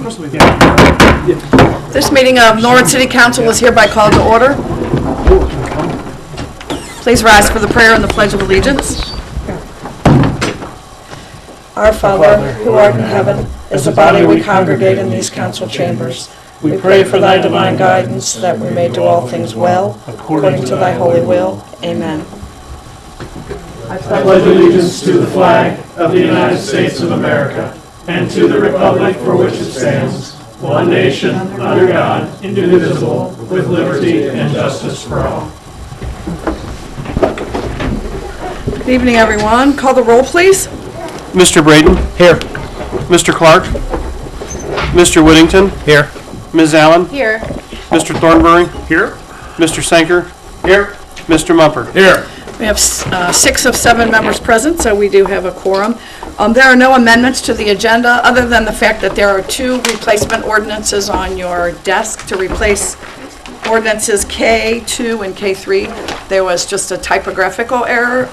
This meeting of Norwood City Council is hereby called to order. Please rise for the prayer and the Pledge of Allegiance. Our Father, who art in heaven, as a body we congregate in these council chambers. We pray for thy divine guidance, that we may do all things well, according to thy holy will. Amen. I pledge allegiance to the flag of the United States of America and to the republic for which it stands, one nation, under God, indivisible, with liberty and justice for all. Good evening, everyone. Call the roll, please. Mr. Braden? Here. Mr. Clark? Mr. Whittington? Here. Ms. Allen? Here. Mr. Thornbury? Here? Mr. Sanker? Here. Mr. Mumper? Here. We have 6 of 7 members present, so we do have a quorum. There are no amendments to the agenda, other than the fact that there are 2 replacement ordinances on your desk to replace ordinances K2 and K3. There was just a typographical error.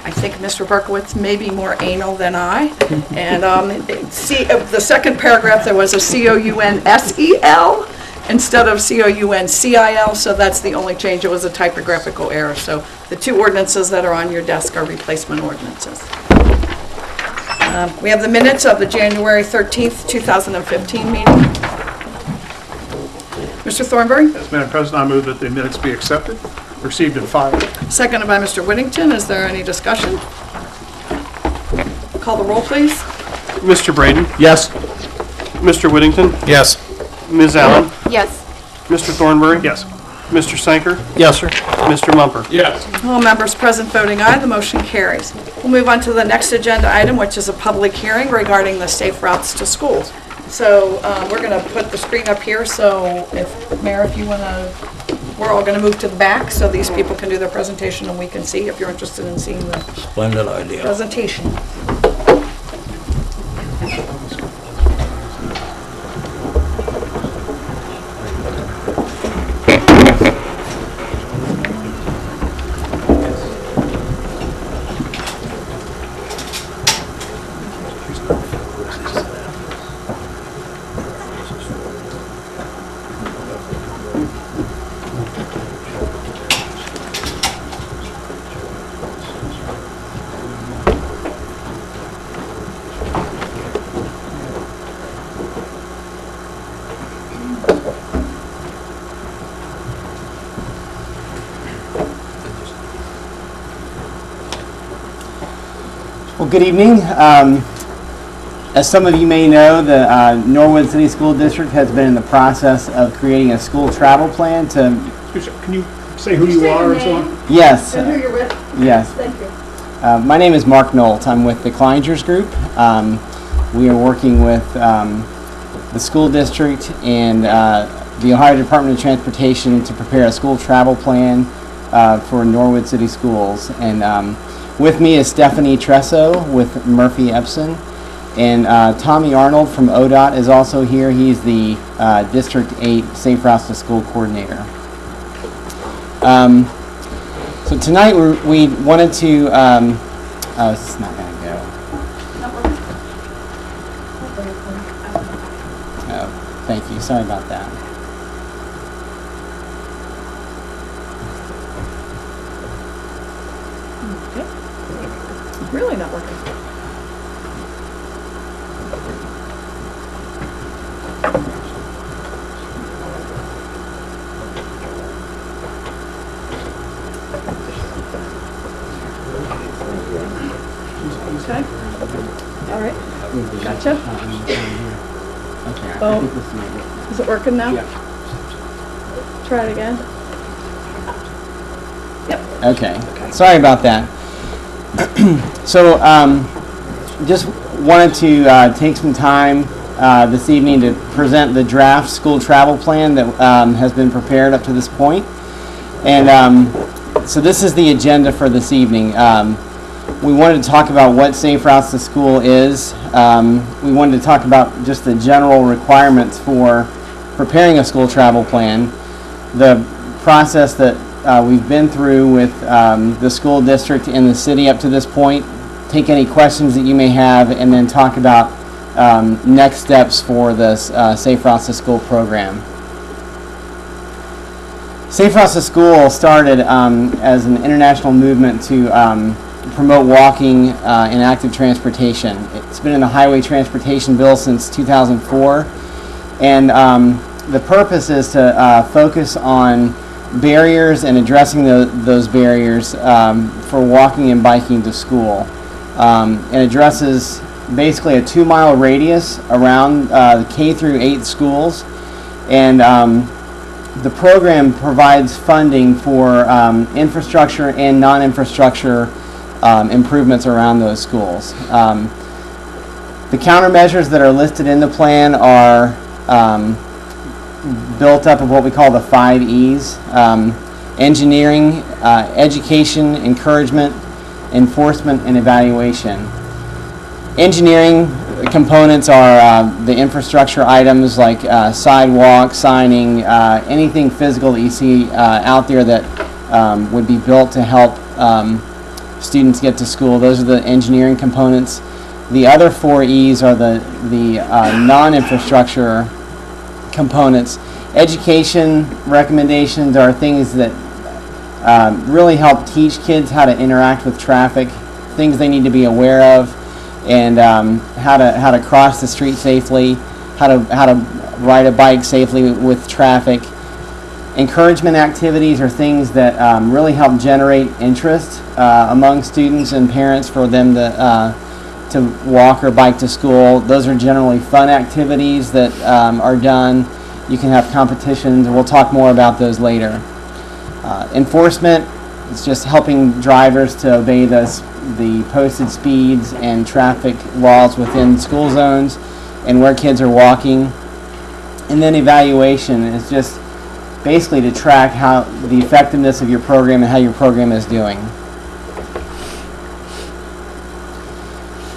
I think Mr. Berkowitz may be more anal than I. And the second paragraph, there was a COUNSEL instead of COUNCIL, so that's the only change. It was a typographical error. So the 2 ordinances that are on your desk are replacement ordinances. We have the minutes of the January 13th, 2015 meeting. Mr. Thornbury? Yes, Madam President, I move that the minutes be accepted, received, and filed. Seconded by Mr. Whittington. Is there any discussion? Call the roll, please. Mr. Braden? Yes. Mr. Whittington? Yes. Ms. Allen? Yes. Mr. Thornbury? Yes. Mr. Sanker? Yes, sir. Mr. Mumper? Yes. All members present voting aye, the motion carries. We'll move on to the next agenda item, which is a public hearing regarding the safe routes to schools. So we're going to put the screen up here, so if, Mayor, if you want to, we're all going to move to the back so these people can do their presentation and we can see if you're interested in seeing the Splendid idea. presentation. Well, good evening. As some of you may know, the Norwood City School District has been in the process of creating a school travel plan to... Can you say who you are and so on? Yes. And who you're with? Yes. Thank you. My name is Mark Nolt. I'm with the Kleinger's Group. We are working with the school district and the Ohio Department of Transportation to prepare a school travel plan for Norwood City Schools. And with me is Stephanie Tresso with Murphy Epson. And Tommy Arnold from ODOT is also here. He's the District 8 Safe Routes to School Coordinator. So tonight we wanted to, oh, this is not going to go. Oh, thank you. Sorry about that. Okay. It's really not working. Okay. All right. Gotcha. Okay. Oh. Is it working now? Yeah. Try it again. Yep. Okay. Sorry about that. So, just wanted to take some time this evening to present the draft school travel plan that has been prepared up to this point. And so this is the agenda for this evening. We wanted to talk about what Safe Routes to School is. We wanted to talk about just the general requirements for preparing a school travel plan, the process that we've been through with the school district and the city up to this point, take any questions that you may have, and then talk about next steps for this Safe Routes to School program. Safe Routes to School started as an international movement to promote walking and active transportation. It's been in the Highway Transportation Bill since 2004, and the purpose is to focus on barriers and addressing those barriers for walking and biking to school. It addresses basically a 2-mile radius around the K through 8 schools, and the program provides funding for infrastructure and non-infrastructure improvements around those schools. The countermeasures that are listed in the plan are built up of what we call the 5 E's: engineering, education, encouragement, enforcement, and evaluation. Engineering components are the infrastructure items like sidewalk, signing, anything physical that you see out there that would be built to help students get to school. Those are the engineering components. The other 4 E's are the non-infrastructure components. Education recommendations are things that really help teach kids how to interact with traffic, things they need to be aware of, and how to cross the street safely, how to ride a bike safely with traffic. Encouragement activities are things that really help generate interest among students and parents for them to walk or bike to school. Those are generally fun activities that are done. You can have competitions, and we'll talk more about those later. Enforcement is just helping drivers to obey the posted speeds and traffic laws within school zones and where kids are walking. And then evaluation is just basically to track how the effectiveness of your program and how your program is doing.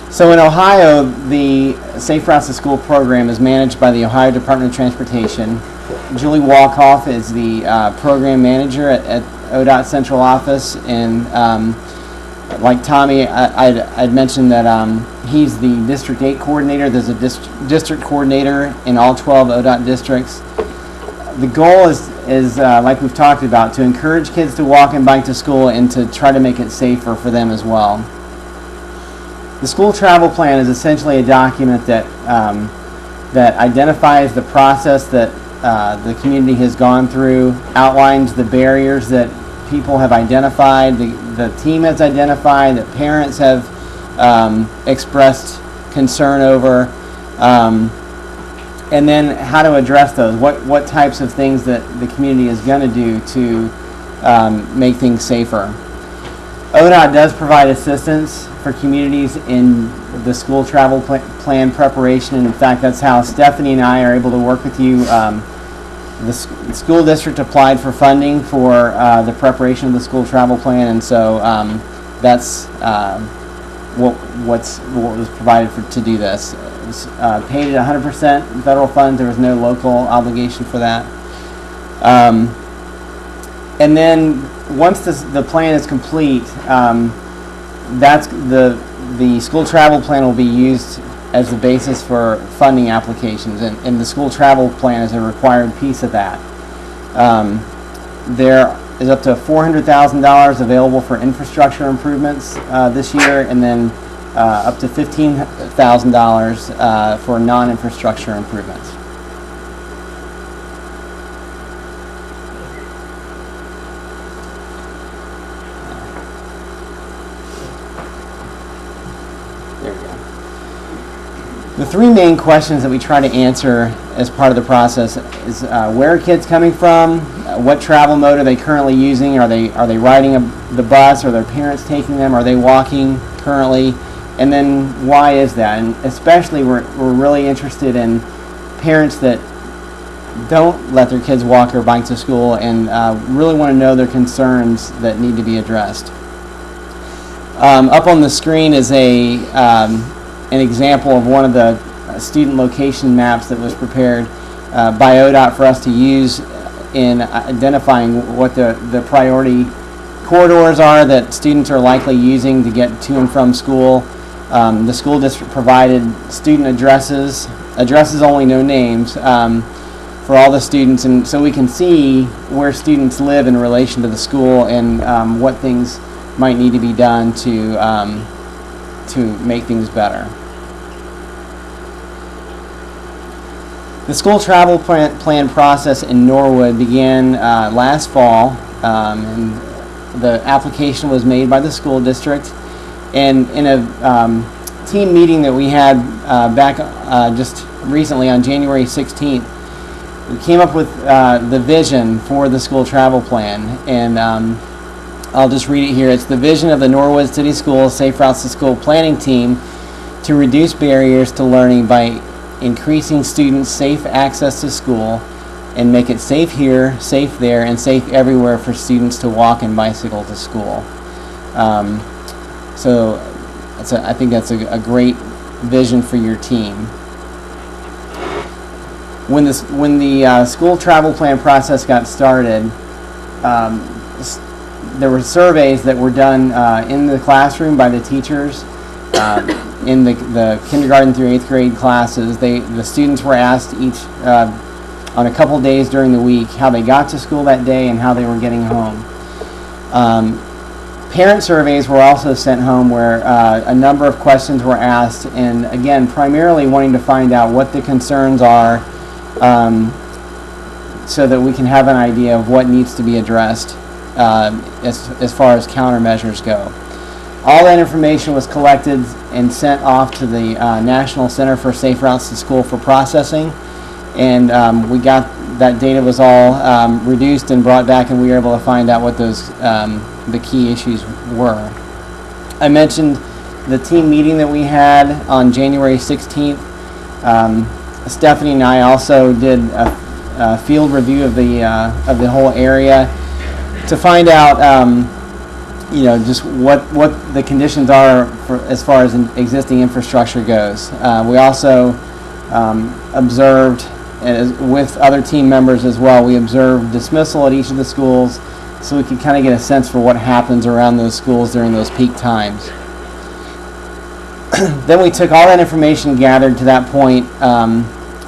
So in Ohio, the Safe Routes to School program is managed by the Ohio Department of Transportation. Julie Walkoff is the program manager at ODOT Central Office, and like Tommy, I'd mentioned that he's the District 8 coordinator. There's a district coordinator in all 12 ODOT districts. The goal is like we've talked about, to encourage kids to walk and bike to school and to try to make it safer for them as well. The school travel plan is essentially a document that identifies the process that the community has gone through, outlines the barriers that people have identified, the team has identified, that parents have expressed concern over, and then how to address those. What types of things that the community is going to do to make things safer. ODOT does provide assistance for communities in the school travel plan preparation. In fact, that's how Stephanie and I are able to work with you. The school district applied for funding for the preparation of the school travel plan, and so that's what was provided to do this. It was paid at 100% federal funds. There was no local obligation for that. And then once the plan is complete, that's the school travel plan will be used as the basis for funding applications, and the school travel plan is a required piece of that. There is up to $400,000 available for infrastructure improvements this year, and then up to $15,000 for non-infrastructure improvements. There we go. The 3 main questions that we try to answer as part of the process is where are kids coming from? What travel mode are they currently using? Are they riding the bus? Are their parents taking them? Are they walking currently? And then why is that? And especially we're really interested in parents that don't let their kids walk or bike to school and really want to know their concerns that need to be addressed. Up on the screen is an example of one of the student location maps that was prepared by ODOT for us to use in identifying what the priority corridors are that students are likely using to get to and from school. The school district provided student addresses only, no names, for all the students, and so we can see where students live in relation to the school and what things might need to be done to make things better. The school travel plan process in Norwood began last fall, and the application was made by the school district. And in a team meeting that we had back just recently on January 16th, we came up with the vision for the school travel plan. And I'll just read it here. It's the vision of the Norwood City Schools Safe Routes to School planning team to reduce barriers to learning by increasing students' safe access to school and make it safe here, safe there, and safe everywhere for students to walk and bicycle to school. So I think that's a great vision for your team. When the school travel plan process got started, there were surveys that were done in the classroom by the teachers. In the kindergarten through 8th grade classes, the students were asked each on a couple days during the week how they got to school that day and how they were getting home. Parent surveys were also sent home where a number of questions were asked, and again, primarily wanting to find out what the concerns are so that we can have an idea of what needs to be addressed as far as countermeasures go. All that information was collected and sent off to the National Center for Safe Routes to School for processing, and we got that data was all reduced and brought back, and we were able to find out what those the key issues were. I mentioned the team meeting that we had on January 16th. Stephanie and I also did a field review of the whole area to find out just what the conditions are for as far as existing infrastructure goes. We also observed, with other team members as well, we observed dismissal at each of the schools so we could kind of get a sense for what happens around those schools during those peak times. Then we took all that information gathered to that point,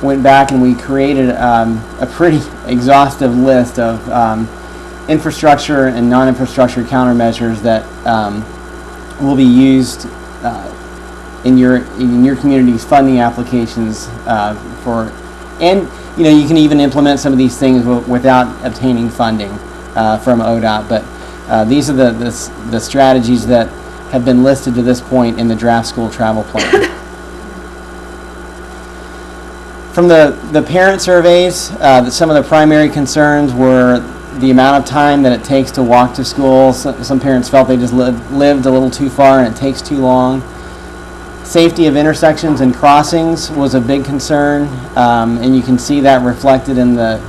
went back and we created a pretty exhaustive list of infrastructure and non-infrastructure countermeasures that will be used in your community's funding applications and you can even implement some of these things without obtaining funding from ODOT. But these are the strategies that have been listed to this point in the draft school travel plan. From the parent surveys, some of the primary concerns were the amount of time that it takes to walk to school. Some parents felt they just lived a little too far and it takes too long. Safety of intersections and crossings was a big concern, and you can see that reflected in the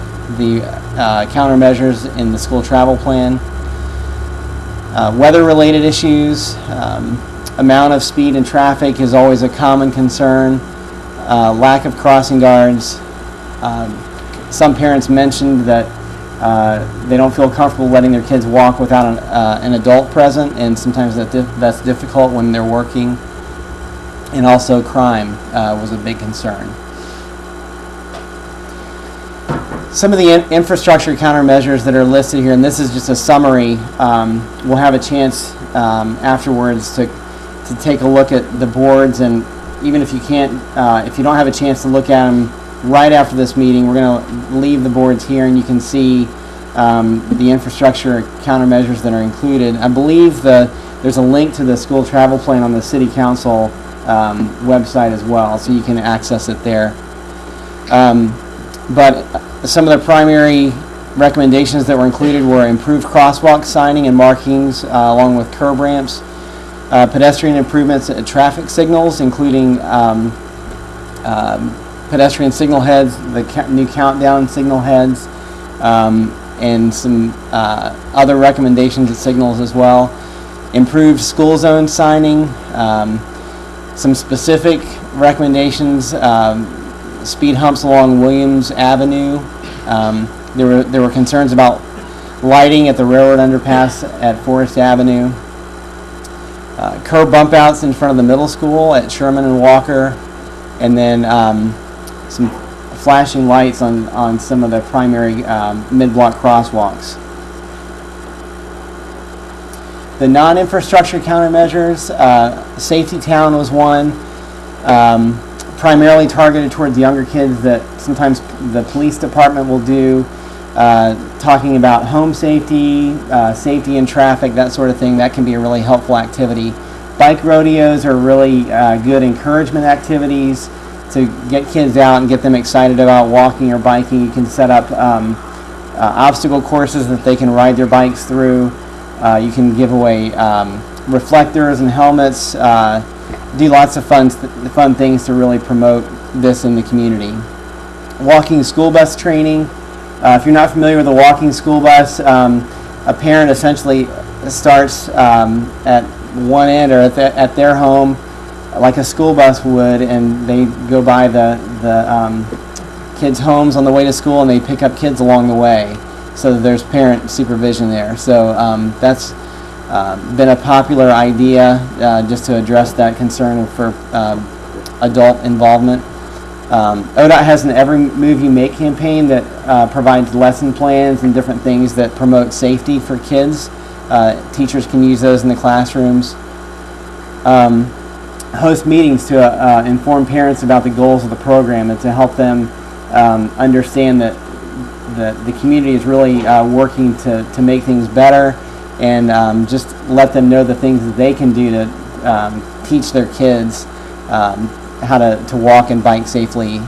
countermeasures in the school travel plan. Weather-related issues, amount of speed and traffic is always a common concern. Lack of crossing guards. Some parents mentioned that they don't feel comfortable letting their kids walk without an adult present, and sometimes that's difficult when they're working. And also crime was a big concern. Some of the infrastructure countermeasures that are listed here, and this is just a summary, we'll have a chance afterwards to take a look at the boards, and even if you can't, if you don't have a chance to look at them right after this meeting, we're going to leave the boards here and you can see the infrastructure countermeasures that are included. I believe there's a link to the school travel plan on the City Council website as well, so you can access it there. But some of the primary recommendations that were included were improved crosswalk signing and markings along with curb ramps, pedestrian improvements at traffic signals, including pedestrian signal heads, the new countdown signal heads, and some other recommendations at signals as well. Improved school zone signing, some specific recommendations, speed humps along Williams Avenue. There were concerns about lighting at the railroad underpass at Forest Avenue. curb bump outs in front of the middle school at Sherman and Walker, and then some flashing lights on some of the primary mid-block crosswalks. The non-infrastructure countermeasures, Safety Town was one, primarily targeted towards younger kids that sometimes the police department will do, talking about home safety, safety in traffic, that sort of thing. That can be a really helpful activity. Bike rodeos are really good encouragement activities to get kids out and get them excited about walking or biking. You can set up obstacle courses that they can ride their bikes through. You can give away reflectors and helmets, do lots of fun things to really promote this in the community. Walking school bus training. If you're not familiar with a walking school bus, a parent essentially starts at one end or at their home like a school bus would, and they go by the kids' homes on the way to school, and they pick up kids along the way. So there's parent supervision there. So that's been a popular idea just to address that concern for adult involvement. ODOT has an Every Move You Make campaign that provides lesson plans and different things that promote safety for kids. Teachers can use those in the classrooms. Host meetings to inform parents about the goals of the program and to help them understand that the community is really working to make things better, and just let them know the things that they can do to teach their kids how to walk and bike safely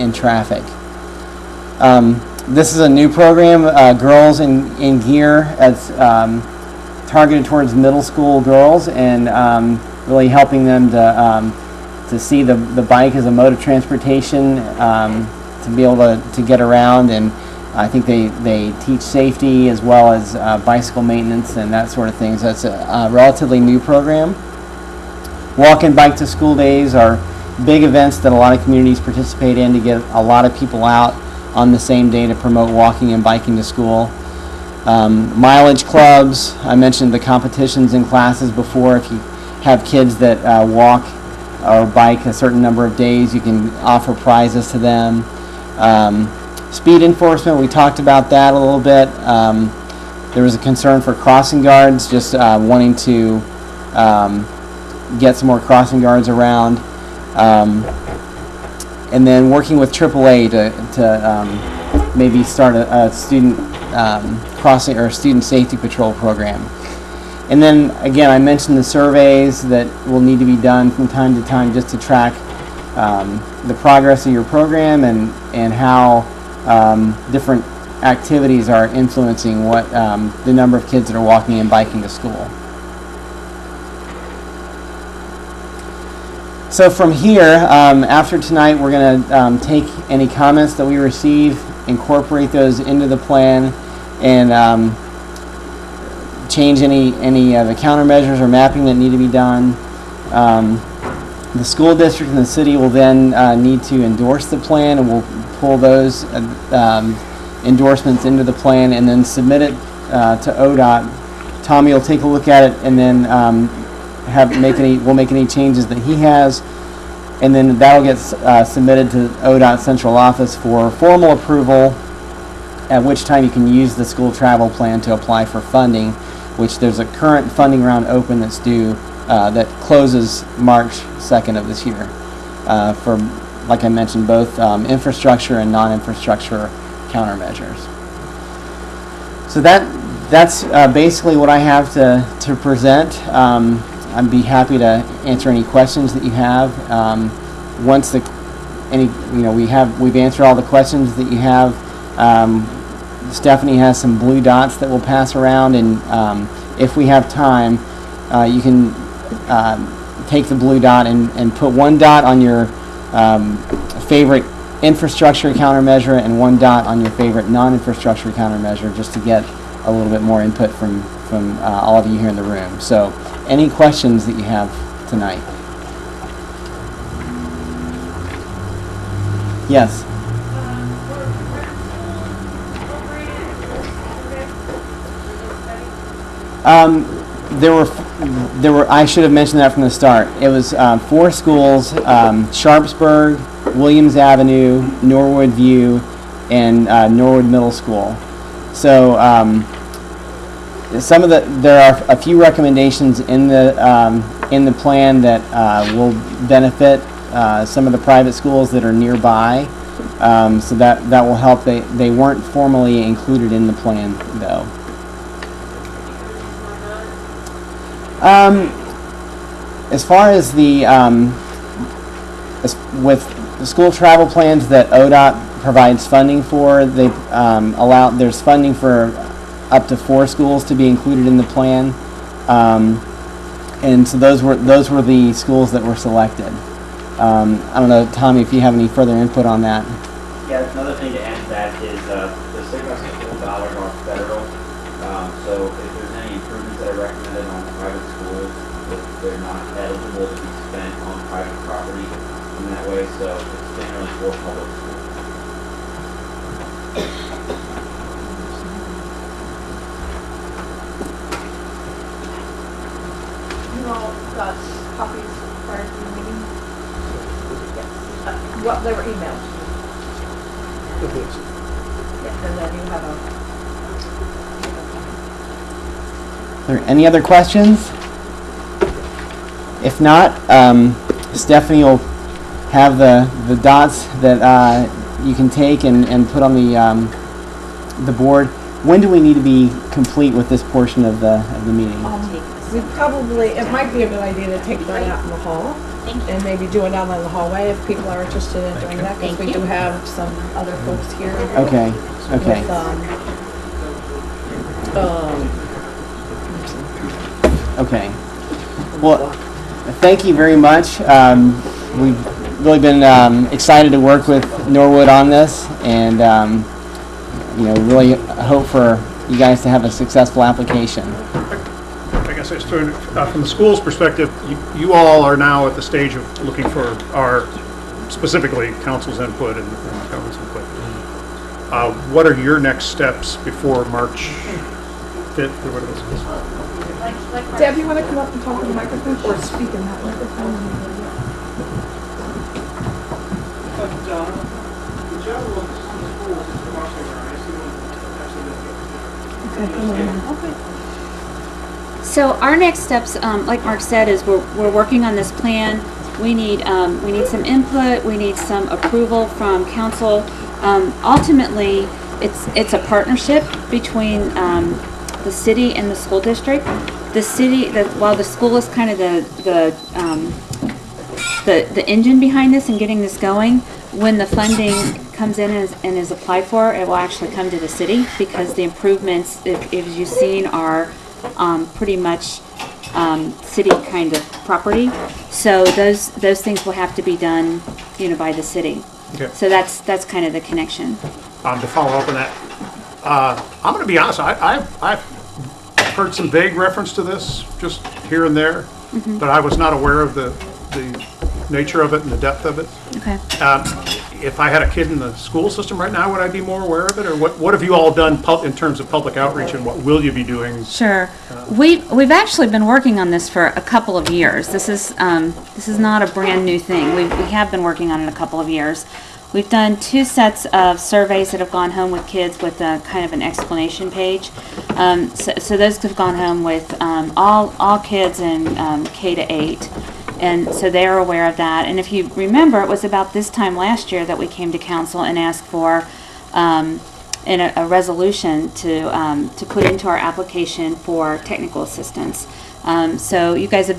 in traffic. This is a new program, Girls in Gear. It's targeted towards middle school girls, and really helping them to see the bike as a mode of transportation, to be able to get around. And I think they teach safety as well as bicycle maintenance and that sort of thing. So it's a relatively new program. Walk and Bike to School Days are big events that a lot of communities participate in to get a lot of people out on the same day to promote walking and biking to school. Mileage clubs, I mentioned the competitions in classes before. If you have kids that walk or bike a certain number of days, you can offer prizes to them. Speed enforcement, we talked about that a little bit. There was a concern for crossing guards, just wanting to get some more crossing guards around. And then working with AAA to maybe start a student crossing or student safety patrol program. And then again, I mentioned the surveys that will need to be done from time to time just to track the progress of your program and how different activities are influencing what the number of kids that are walking and biking to school. So from here, after tonight, we're going to take any comments that we receive, incorporate those into the plan, and change any of the countermeasures or mapping that need to be done. The school district and the city will then need to endorse the plan, and we'll pull those endorsements into the plan and then submit it to ODOT. Tommy will take a look at it, and then we'll make any changes that he has, and then that'll get submitted to ODOT central office for formal approval, at which time you can use the school travel plan to apply for funding, which there's a current funding round open that's due, that closes March 2nd of this year, for, like I mentioned, both infrastructure and non-infrastructure countermeasures. So that's basically what I have to present. I'd be happy to answer any questions that you have. Once we've answered all the questions that you have. Stephanie has some blue dots that we'll pass around, and if we have time, you can take the blue dot and put one dot on your favorite infrastructure countermeasure and one dot on your favorite non-infrastructure countermeasure, just to get a little bit more input from all of you here in the room. So any questions that you have tonight? Yes. I should have mentioned that from the start. It was 4 schools, Sharpsburg, Williams Avenue, Norwood View, and Norwood Middle School. So there are a few recommendations in the plan that will benefit some of the private schools that are nearby. So that will help. They weren't formally included in the plan though. As far as with the school travel plans that ODOT provides funding for, they there's funding for up to 4 schools to be included in the plan, and so those were the schools that were selected. I don't know, Tommy, if you have any further input on that. Yeah, another thing to add to that is the $6,000 dollars are federal. So if there's any improvements that are recommended on private schools, they're not eligible to be spent on private property in that way. So it's generally for public schools. You all got copies prior to the meeting? Yes. Well, they were emailed. Yes, and then you have Are there any other questions? If not, Stephanie will have the dots that you can take and put on the board. When do we need to be complete with this portion of the meeting? We probably, it might be a good idea to take that out in the hall and maybe do it out in the hallway if people are interested in doing that, because we do have some other folks here. Okay. With, Okay. Well, thank you very much. We've really been excited to work with Norwood on this, and really hope for you guys to have a successful application. I guess I started from the school's perspective. You all are now at the stage of looking for our, specifically, council's input and government's input. What are your next steps before March 5th or whatever it is? Deb, you want to come up and talk to the microphone or speak in that microphone? So our next steps, like Mark said, is we're working on this plan. We need some input. We need some approval from council. Ultimately, it's a partnership between the city and the school district. The city, while the school is kind of the engine behind this and getting this going, when the funding comes in and is applied for, it will actually come to the city, because the improvements, if you've seen, are pretty much city kind of property. So those things will have to be done, by the city. Okay. So that's kind of the connection. To follow up on that, I'm going to be honest. I've heard some vague reference to this, just here and there, but I was not aware of the nature of it and the depth of it. Okay. If I had a kid in the school system right now, would I be more aware of it, or what have you all done in terms of public outreach, and what will you be doing? Sure. We've actually been working on this for a couple of years. This is not a brand new thing. We have been working on it a couple of years. We've done 2 sets of surveys that have gone home with kids with a kind of an explanation page. So those have gone home with all kids in K to 8. And so they're aware of that. And if you remember, it was about this time last year that we came to council and asked for a resolution to put into our application for technical assistance. So you guys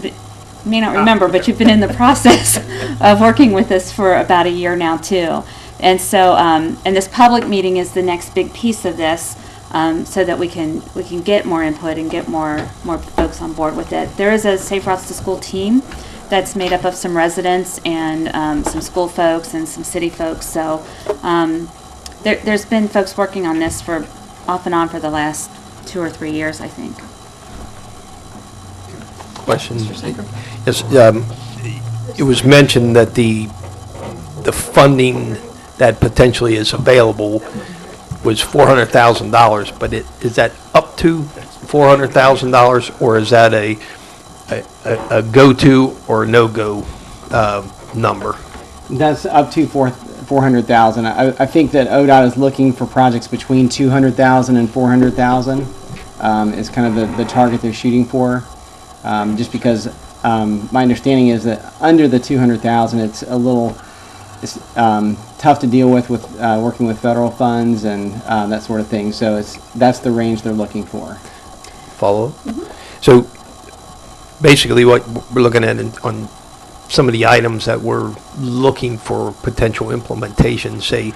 may not remember, but you've been in the process of working with us for about a year now too. And so, and this public meeting is the next big piece of this, so that we can get more input and get more folks on board with it. There is a Safe Routes to School team that's made up of some residents and some school folks and some city folks. So there's been folks working on this for off and on for the last 2 or 3 years, I think. Question. Yes, it was mentioned that the funding that potentially is available was $400,000, but is that up to $400,000, or is that a go-to or no-go number? That's up to 400,000. I think that ODOT is looking for projects between 200,000 and 400,000 is kind of the target they're shooting for. Just because my understanding is that under the 200,000, it's a little tough to deal with working with federal funds and that sort of thing. So that's the range they're looking for. Follow? So basically what we're looking at on some of the items that we're looking for potential implementation, say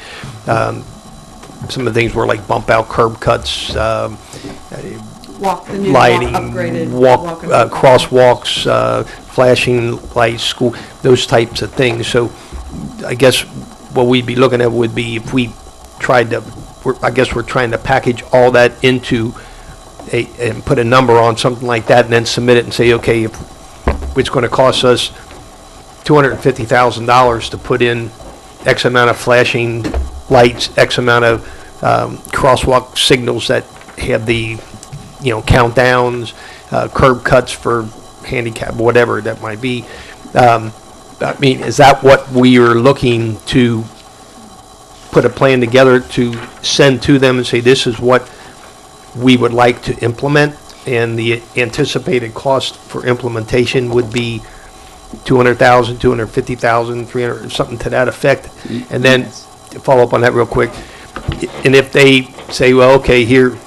some of the things were like bump out curb cuts, Walk the new lighting, upgraded walk, and- crosswalks, flashing lights, school, those types of things. So I guess what we'd be looking at would be if we tried to, I guess we're trying to package all that into and put a number on something like that and then submit it and say, okay, if it's going to cost us $250,000 to put in X amount of flashing lights, X amount of crosswalk signals that have the, countdowns, curb cuts for handicap, whatever that might be. I mean, is that what we are looking to put a plan together to send to them and say, this is what we would like to implement, and the anticipated cost for implementation would be 200,000, 250,000, 300, something to that effect? And then, to follow up on that real quick, and if they say, well, okay, here,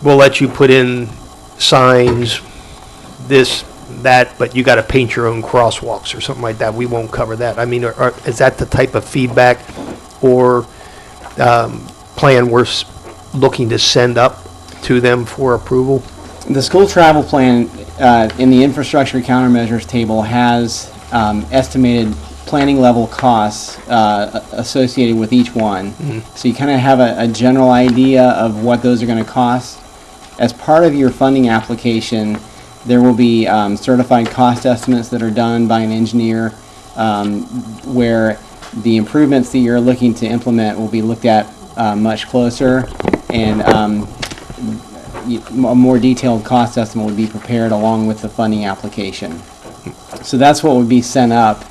we'll let you put in signs, this, that, but you got to paint your own crosswalks or something like that, we won't cover that. I mean, is that the type of feedback or plan we're looking to send up to them for approval? The school travel plan in the infrastructure countermeasures table has estimated planning level costs associated with each one. So you kind of have a general idea of what those are going to cost. As part of your funding application, there will be certified cost estimates that are done by an engineer where the improvements that you're looking to implement will be looked at much closer, and a more detailed cost estimate would be prepared along with the funding application. So that's what would be sent up.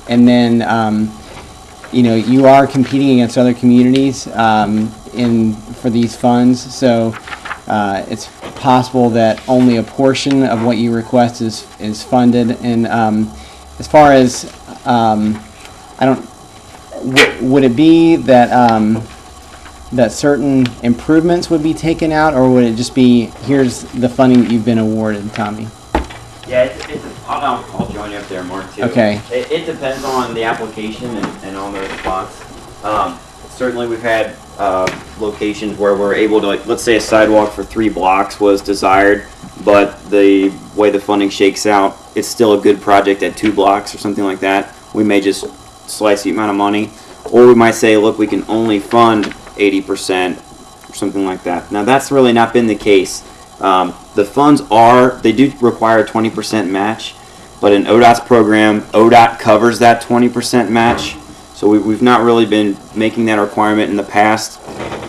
And then, you are competing against other communities for these funds. So it's possible that only a portion of what you request is funded. And as far as, would it be that that certain improvements would be taken out, or would it just be, here's the funding that you've been awarded, Tommy? Yeah, I'll join you up there, Mark, too. Okay. It depends on the application and on the response. Certainly, we've had locations where we're able to, like, let's say a sidewalk for 3 blocks was desired, but the way the funding shakes out, it's still a good project at 2 blocks or something like that. We may just slice the amount of money, or we might say, look, we can only fund 80% or something like that. Now, that's really not been the case. The funds they do require a 20% match, but in ODOT's program, ODOT covers that 20% match. So we've not really been making that requirement in the past.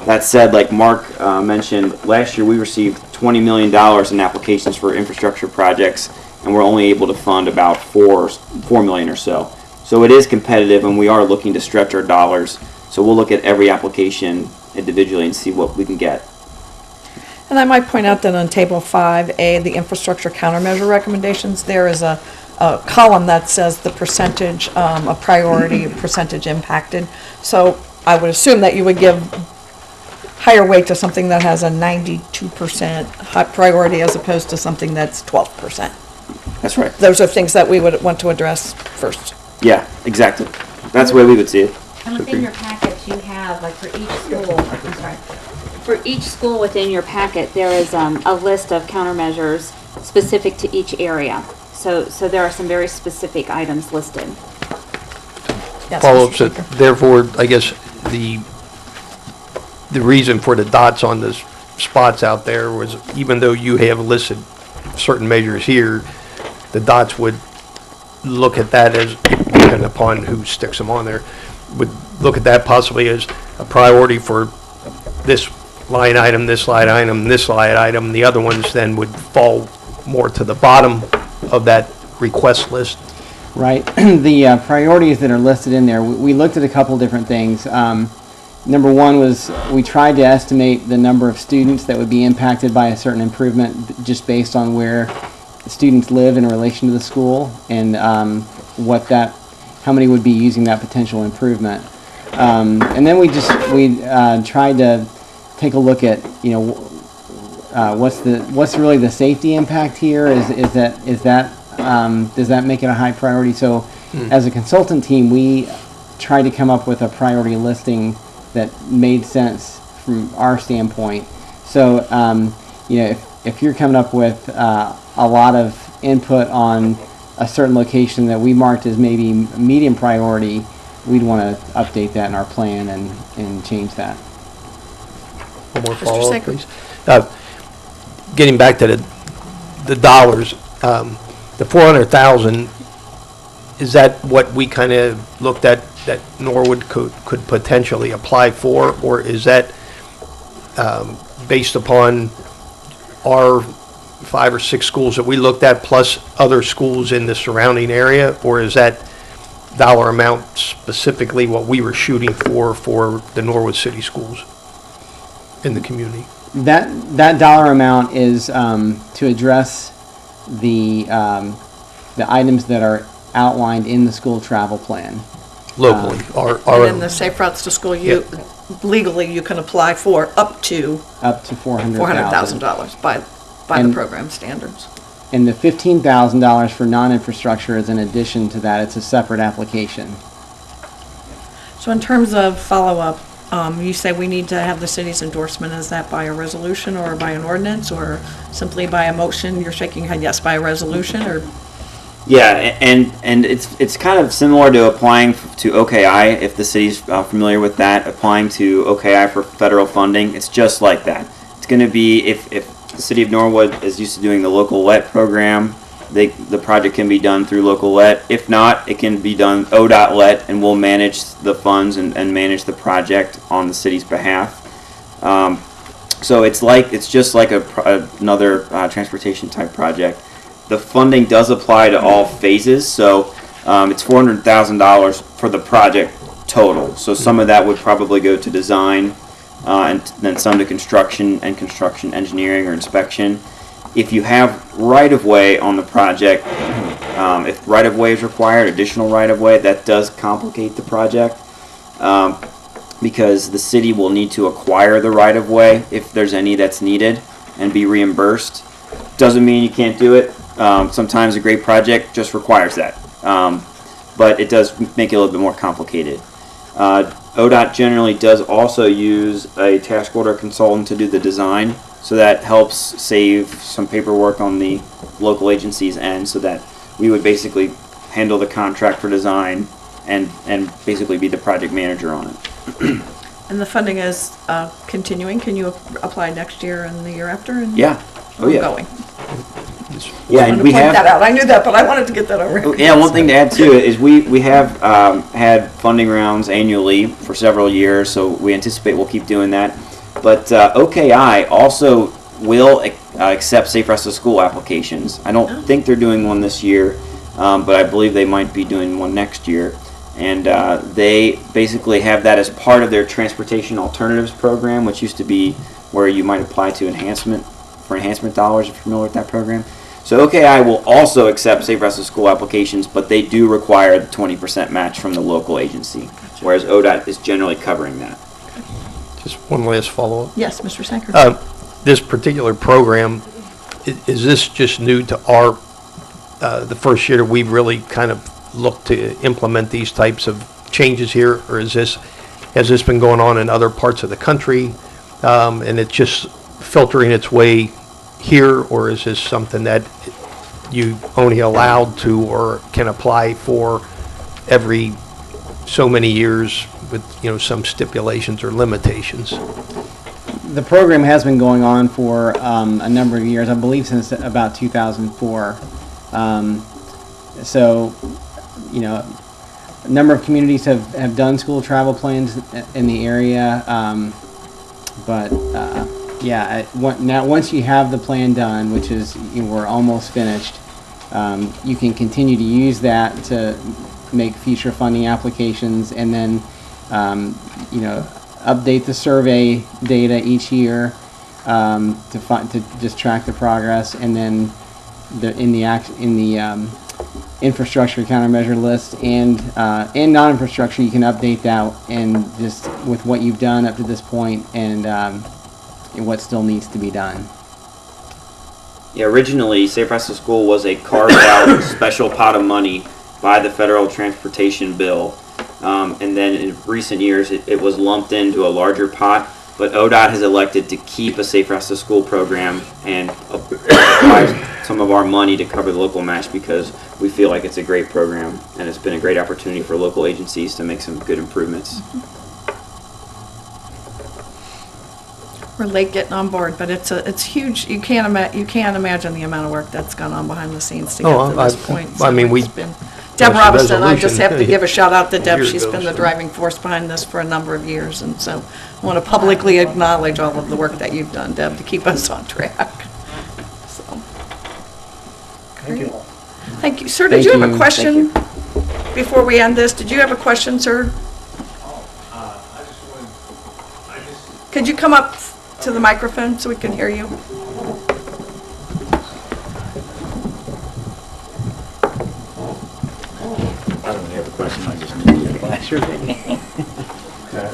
That said, like Mark mentioned, last year we received $20 million in applications for infrastructure projects, and we're only able to fund about $4 million or so. So it is competitive, and we are looking to stretch our dollars. So we'll look at every application individually and see what we can get. And I might point out that on Table 5A, the infrastructure countermeasure recommendations, there is a column that says the percentage of priority, percentage impacted. So I would assume that you would give higher weight to something that has a 92% high priority as opposed to something that's 12%. That's right. Those are things that we would want to address first. Yeah, exactly. That's the way we would see it. And within your packet, you have, like, for each school, I'm sorry, for each school within your packet, there is a list of countermeasures specific to each area. So there are some very specific items listed. Yes, Follow-up, Mr. so Speaker. therefore, I guess the reason for the dots on the spots out there was, even though you have listed certain measures here, the dots would look at that as, depending upon who sticks them on there, would look at that possibly as a priority for this line item, this line item, this line item. The other ones then would fall more to the bottom of that request list. Right. The priorities that are listed in there, we looked at a couple different things. Number one was we tried to estimate the number of students that would be impacted by a certain improvement just based on where students live in relation to the school and how many would be using that potential improvement. And then we tried to take a look at, what's really the safety impact here? Does that make it a high priority? So as a consultant team, we tried to come up with a priority listing that made sense from our standpoint. So, if you're coming up with a lot of input on a certain location that we marked as maybe medium priority, we'd want to update that in our plan and change that. One more Mr. follow-up, Sanker. please. Getting back to the dollars, the 400,000, is that what we kind of looked at that Norwood could potentially apply for, or is that based upon our 5 or 6 schools that we looked at plus other schools in the surrounding area, or is that dollar amount specifically what we were shooting for the Norwood City schools in the community? That dollar amount is to address the items that are outlined in the school travel plan. Locally, And in the Safe Routes to School, legally, you can apply for up to $400,000. $400,000 by the And- program standards. And the $15,000 for non-infrastructure is in addition to that. It's a separate application. So in terms of follow-up, you say we need to have the city's endorsement. Is that by a resolution or by an ordinance or simply by a motion? You're shaking your head, yes, by a resolution or? Yeah, and it's kind of similar to applying to OKI, if the city's familiar with that, applying to OKI for federal funding. It's just like that. It's going to be, if the city of Norwood is used to doing the local LET program, the project can be done through local LET. If not, it can be done ODOT LET, and we'll manage the funds and manage the project on the city's behalf. So it's just like another transportation type project. The funding does apply to all phases, so it's $400,000 for the project total. So some of that would probably go to design, and then some to construction and construction engineering or inspection. If you have right-of-way on the project, if right-of-way is required, additional right-of-way, that does complicate the project, because the city will need to acquire the right-of-way if there's any that's needed and be reimbursed. Doesn't mean you can't do it. Sometimes a great project just requires that, but it does make it a little bit more complicated. ODOT generally does also use a task order consultant to do the design, so that helps save some paperwork on the local agency's end, so that we would basically handle the contract for design and basically be the project manager on it. And the funding is continuing. Can you apply next year and the year after? And Yeah. Oh yeah. Ongoing. Yeah, I and wanted we to point have. that out. I knew that, but I wanted to get that over. Yeah, one thing to add to it is we have had funding rounds annually for several years, so we anticipate we'll keep doing that. But OKI also will accept Safe Routes to School applications. I don't think they're doing one this year, but I believe they might be doing one next year. And they basically have that as part of their Transportation Alternatives program, which used to be where you might apply to enhancement dollars, if you're familiar with that program. So OKI will also accept Safe Routes to School applications, but they do require the 20% match from the local agency, whereas ODOT is generally covering that. Just one last follow-up. Yes, Mr. Sanker. This particular program, is this just new to our, the first year that we've really kind of looked to implement these types of changes here, or has this been going on in other parts of the country, and it's just filtering its way here, or is this something that you only allowed to or can apply for every so many years with, some stipulations or limitations? The program has been going on for a number of years, I believe since about 2004. So, a number of communities have done school travel plans in the area. But yeah, now once you have the plan done, which is we're almost finished, you can continue to use that to make future funding applications, and then update the survey data each year to just track the progress, and then in the infrastructure countermeasure list and non-infrastructure, you can update that and just with what you've done up to this point and what still needs to be done. Yeah, originally, Safe Routes to School was a carved-out special pot of money by the federal transportation bill, and then in recent years it was lumped into a larger pot, but ODOT has elected to keep a Safe Routes to School program and apply some of our money to cover the local match because we feel like it's a great program and it's been a great opportunity for local agencies to make some good improvements. We're late getting on board, but it's huge. You can't imagine the amount of work that's gone on behind the scenes to get to this point. I mean, So we- it's been- Deb Robinson, I just resolution, have to give a shout out to Deb. year She's ago, been the so. driving force behind this for a number of years, and so I want to publicly acknowledge all of the work that you've done, Deb, to keep us on track. So, great. Thank you. Sir, did Thank you have you. a question before we end this? Did you have a question, sir? Could you come up to the microphone so we can hear you? I don't have a question, I just need your glass.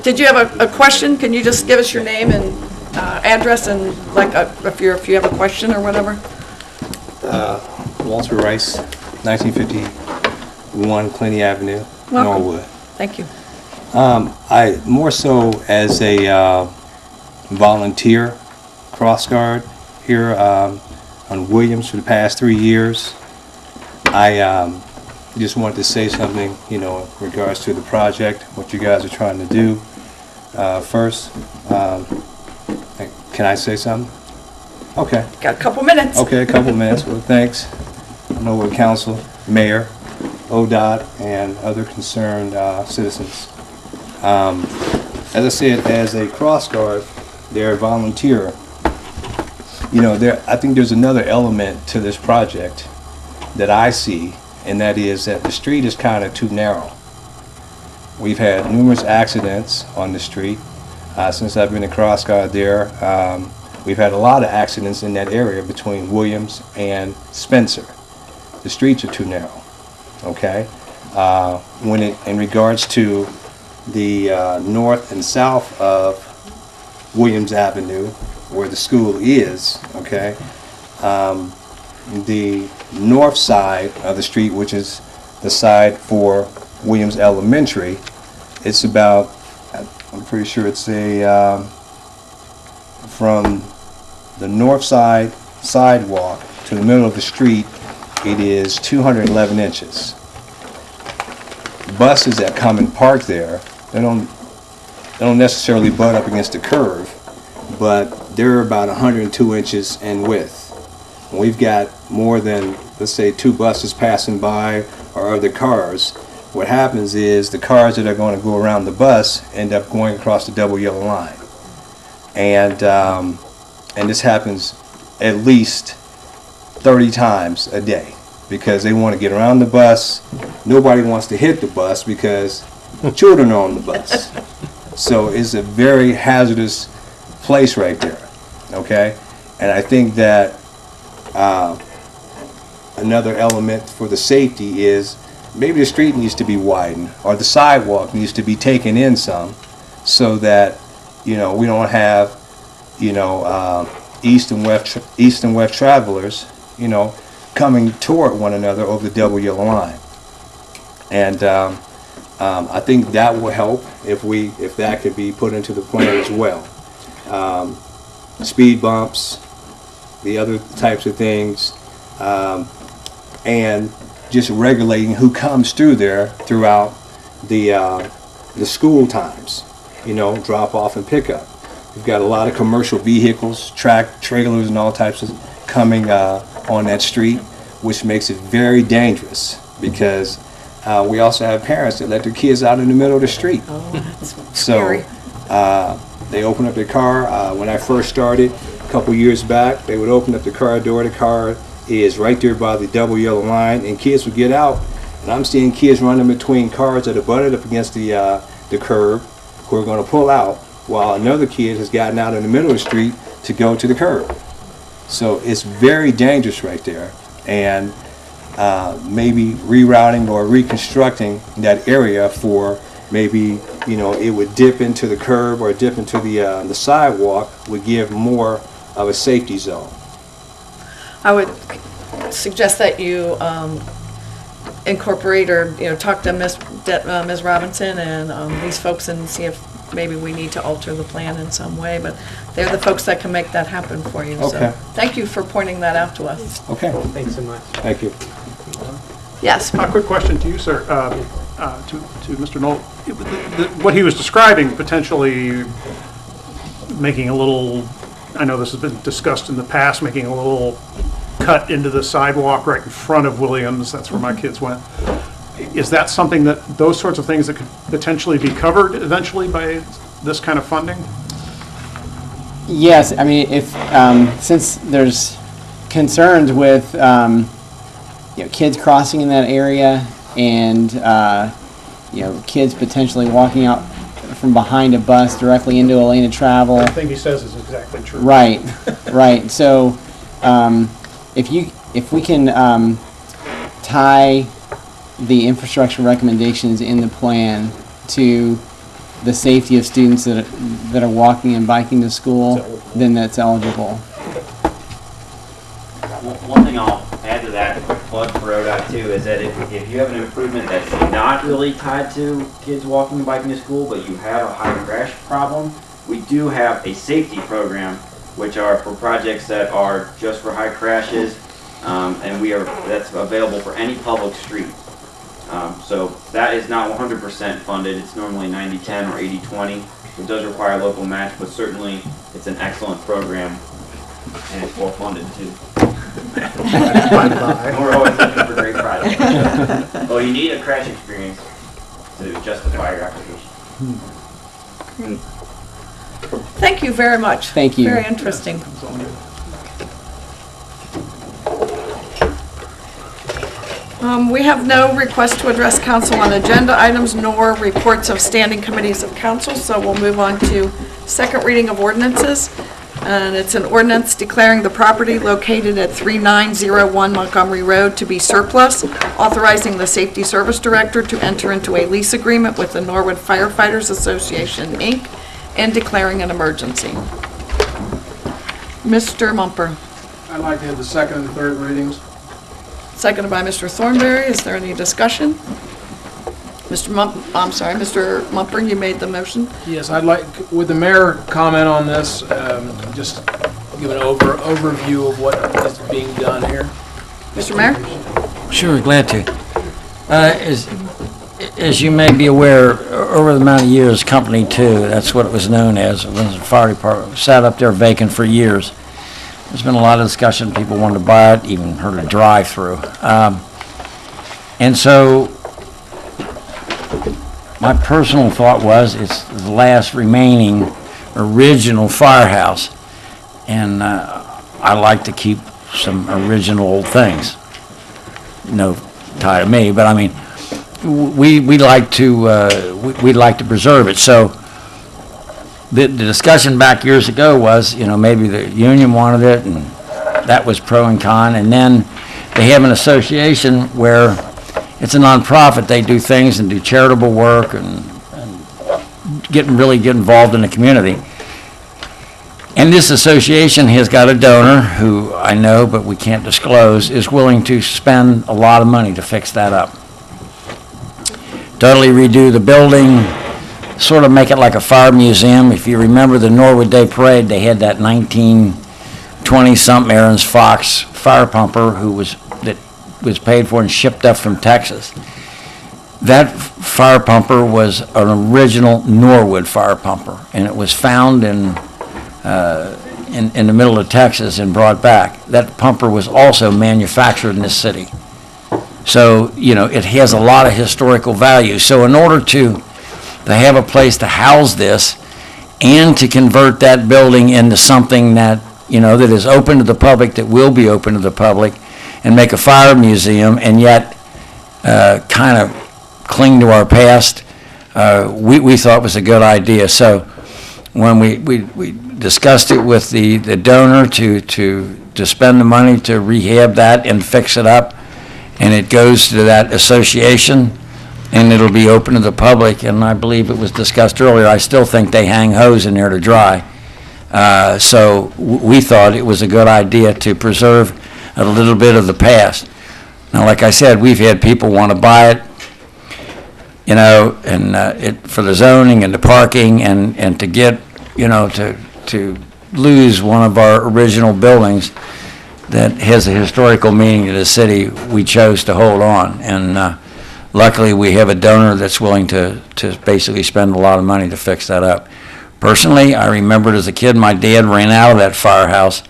Did you have a question? Can you just give us your name and address and if you have a question or whatever? Walter Rice, 1951 Clinty Avenue, Welcome. Norwood. Thank you. I more so as a volunteer cross guard here on Williams for the past 3 years. I just wanted to say something, in regards to the project, what you guys are trying to do. First, can I say something? Okay. Got a couple minutes. Okay, a couple minutes. Well, thanks. Norwood Council, Mayor, ODOT, and other concerned citizens. As I said, as a cross guard, they're a volunteer. I think there's another element to this project that I see, and that is that the street is kind of too narrow. We've had numerous accidents on the street since I've been a cross guard there. We've had a lot of accidents in that area between Williams and Spencer. The streets are too narrow, okay? In regards to the north and south of Williams Avenue, where the school is, okay? The north side of the street, which is the side for Williams Elementary, it's about, I'm pretty sure it's from the north side sidewalk to the middle of the street, it is 211 inches. Buses that come and park there, they don't necessarily butt up against the curve, but they're about 102 inches in width. We've got more than, let's say, 2 buses passing by or other cars. What happens is the cars that are going to go around the bus end up going across the double yellow line. And this happens at least 30 times a day because they want to get around the bus. Nobody wants to hit the bus because children are on the bus. So it's a very hazardous place right there, okay? And I think that another element for the safety is maybe the street needs to be widened or the sidewalk needs to be taken in some so that, we don't have, east and west travelers, coming toward one another over the double yellow line. And I think that will help if that could be put into the plan as well. Speed bumps, the other types of things, and just regulating who comes through there throughout the school times, drop off and pick up. We've got a lot of commercial vehicles, trailers and all types of coming on that street, which makes it very dangerous because we also have parents that let their kids out in the middle of the street. Oh, that's So scary. They open up their car. When I first started a couple years back, they would open up the car door. The car is right there by the double yellow line, and kids would get out. And I'm seeing kids running between cars that are butted up against the curb who are going to pull out, while another kid has gotten out in the middle of the street to go to the curb. So it's very dangerous right there. And maybe rerouting or reconstructing that area for maybe, it would dip into the curb or dip into the sidewalk would give more of a safety zone. I would suggest that you incorporate or, talk to Ms. Robinson and these folks and see if maybe we need to alter the plan in some way, but they're the folks that can make that happen for you. Okay. So thank you for pointing that out to us. Okay. Thanks so much. Thank you. Yes. A quick question to you, sir, to Mr. Knoll. What he was describing, potentially making a little, I know this has been discussed in the past, making a little cut into the sidewalk right in front of Williams, that's where my kids went. Is that something those sorts of things that could potentially be covered eventually by this kind of funding? Yes, I mean, if, since there's concerns with, kids crossing in that area and, kids potentially walking out from behind a bus directly into a lane of travel. The thing he says is exactly true. Right, right. So, if we can, tie the infrastructure recommendations in the plan to the safety of students that are walking and biking to school, then that's eligible. One thing I'll add to that, a quick plug for ODOT too, is that if you have an improvement that's not really tied to kids walking and biking to school, but you have a high crash problem, we do have a safety program, which are for projects that are just for high crashes, and that's available for any public street. So that is not 100% funded. It's normally 90-10 or 80-20. It does require local match, but certainly it's an excellent program, and it's well funded too. We're always looking for great projects. Well, you need a crash experience to justify your application. Great. Thank you very much. Thank you. Very interesting. We have no request to address council on agenda items nor reports of standing committees of council, so we'll move on to second reading of ordinances. And it's an ordinance declaring the property located at 3901 Montgomery Road to be surplus, authorizing the Safety Service Director to enter into a lease agreement with the Norwood Firefighters Association, Inc., and declaring an emergency. Mr. Mumper. I'd like to have the second and third readings. Seconded by Mr. Thornberry. Is there any discussion? Mr. Mumper, you made the motion. Yes, I'd like, would the mayor comment on this, just give an overview of what is being done here? Mr. Mayor? Sure, glad to. As you may be aware, over the amount of years, Company 2, that's what it was known as, it was the fire department, sat up there vacant for years. There's been a lot of discussion, people wanted to buy it, even heard a drive-through. And so, my personal thought was, it's the last remaining original firehouse, and I like to keep some original old things. No tie to me, but I mean, we'd like to preserve it. So the discussion back years ago was, maybe the union wanted it, and that was pro and con, and then they have an association where it's a nonprofit. They do things and do charitable work and really get involved in the community. And this association has got a donor who I know, but we can't disclose, is willing to spend a lot of money to fix that up. Totally redo the building, sort of make it like a fire museum. If you remember the Norwood Day Parade, they had that 1920-something Aaron's Fox fire pumper that was paid for and shipped up from Texas. That fire pumper was an original Norwood fire pumper, and it was found in the middle of Texas and brought back. That pumper was also manufactured in this city. So, it has a lot of historical value. So in order to have a place to house this and to convert that building into something that, that is open to the public, that will be open to the public, and make a fire museum, and yet kind of cling to our past, we thought was a good idea. So when we discussed it with the donor to spend the money to rehab that and fix it up, and it goes to that association, and it'll be open to the public, and I believe it was discussed earlier, I still think they hang hose in there to dry. So we thought it was a good idea to preserve a little bit of the past. Now, like I said, we've had people want to buy it, and for the zoning and the parking, and to get, to lose one of our original buildings that has a historical meaning to the city. We chose to hold on, and luckily we have a donor that's willing to basically spend a lot of money to fix that up. Personally, I remembered as a kid, my dad ran out of that firehouse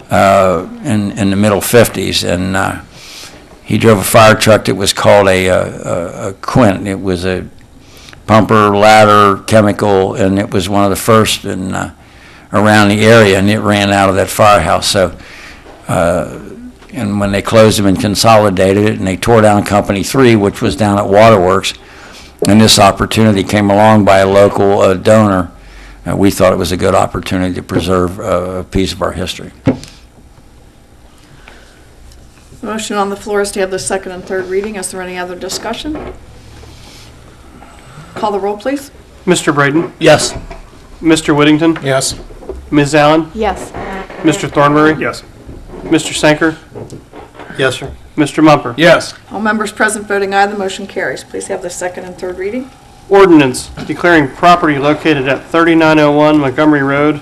in the middle 50s, and he drove a fire truck that was called a Quint. It was a pumper, ladder, chemical, and it was one of the first around the area, and it ran out of that firehouse. So, and when they closed them and consolidated it, and they tore down Company 3, which was down at Waterworks, and this opportunity came along by a local donor, we thought it was a good opportunity to preserve a piece of our history. Motion on the floor is to have the second and third reading. Is there any other discussion? Call the roll, please. Mr. Braden? Yes. Mr. Whittington? Yes. Ms. Allen? Yes. Mr. Thornberry? Yes. Mr. Sanker? Yes, sir. Mr. Mumper? Yes. All members present voting aye, the motion carries. Please have the second and third reading. Ordinance declaring property located at 3901 Montgomery Road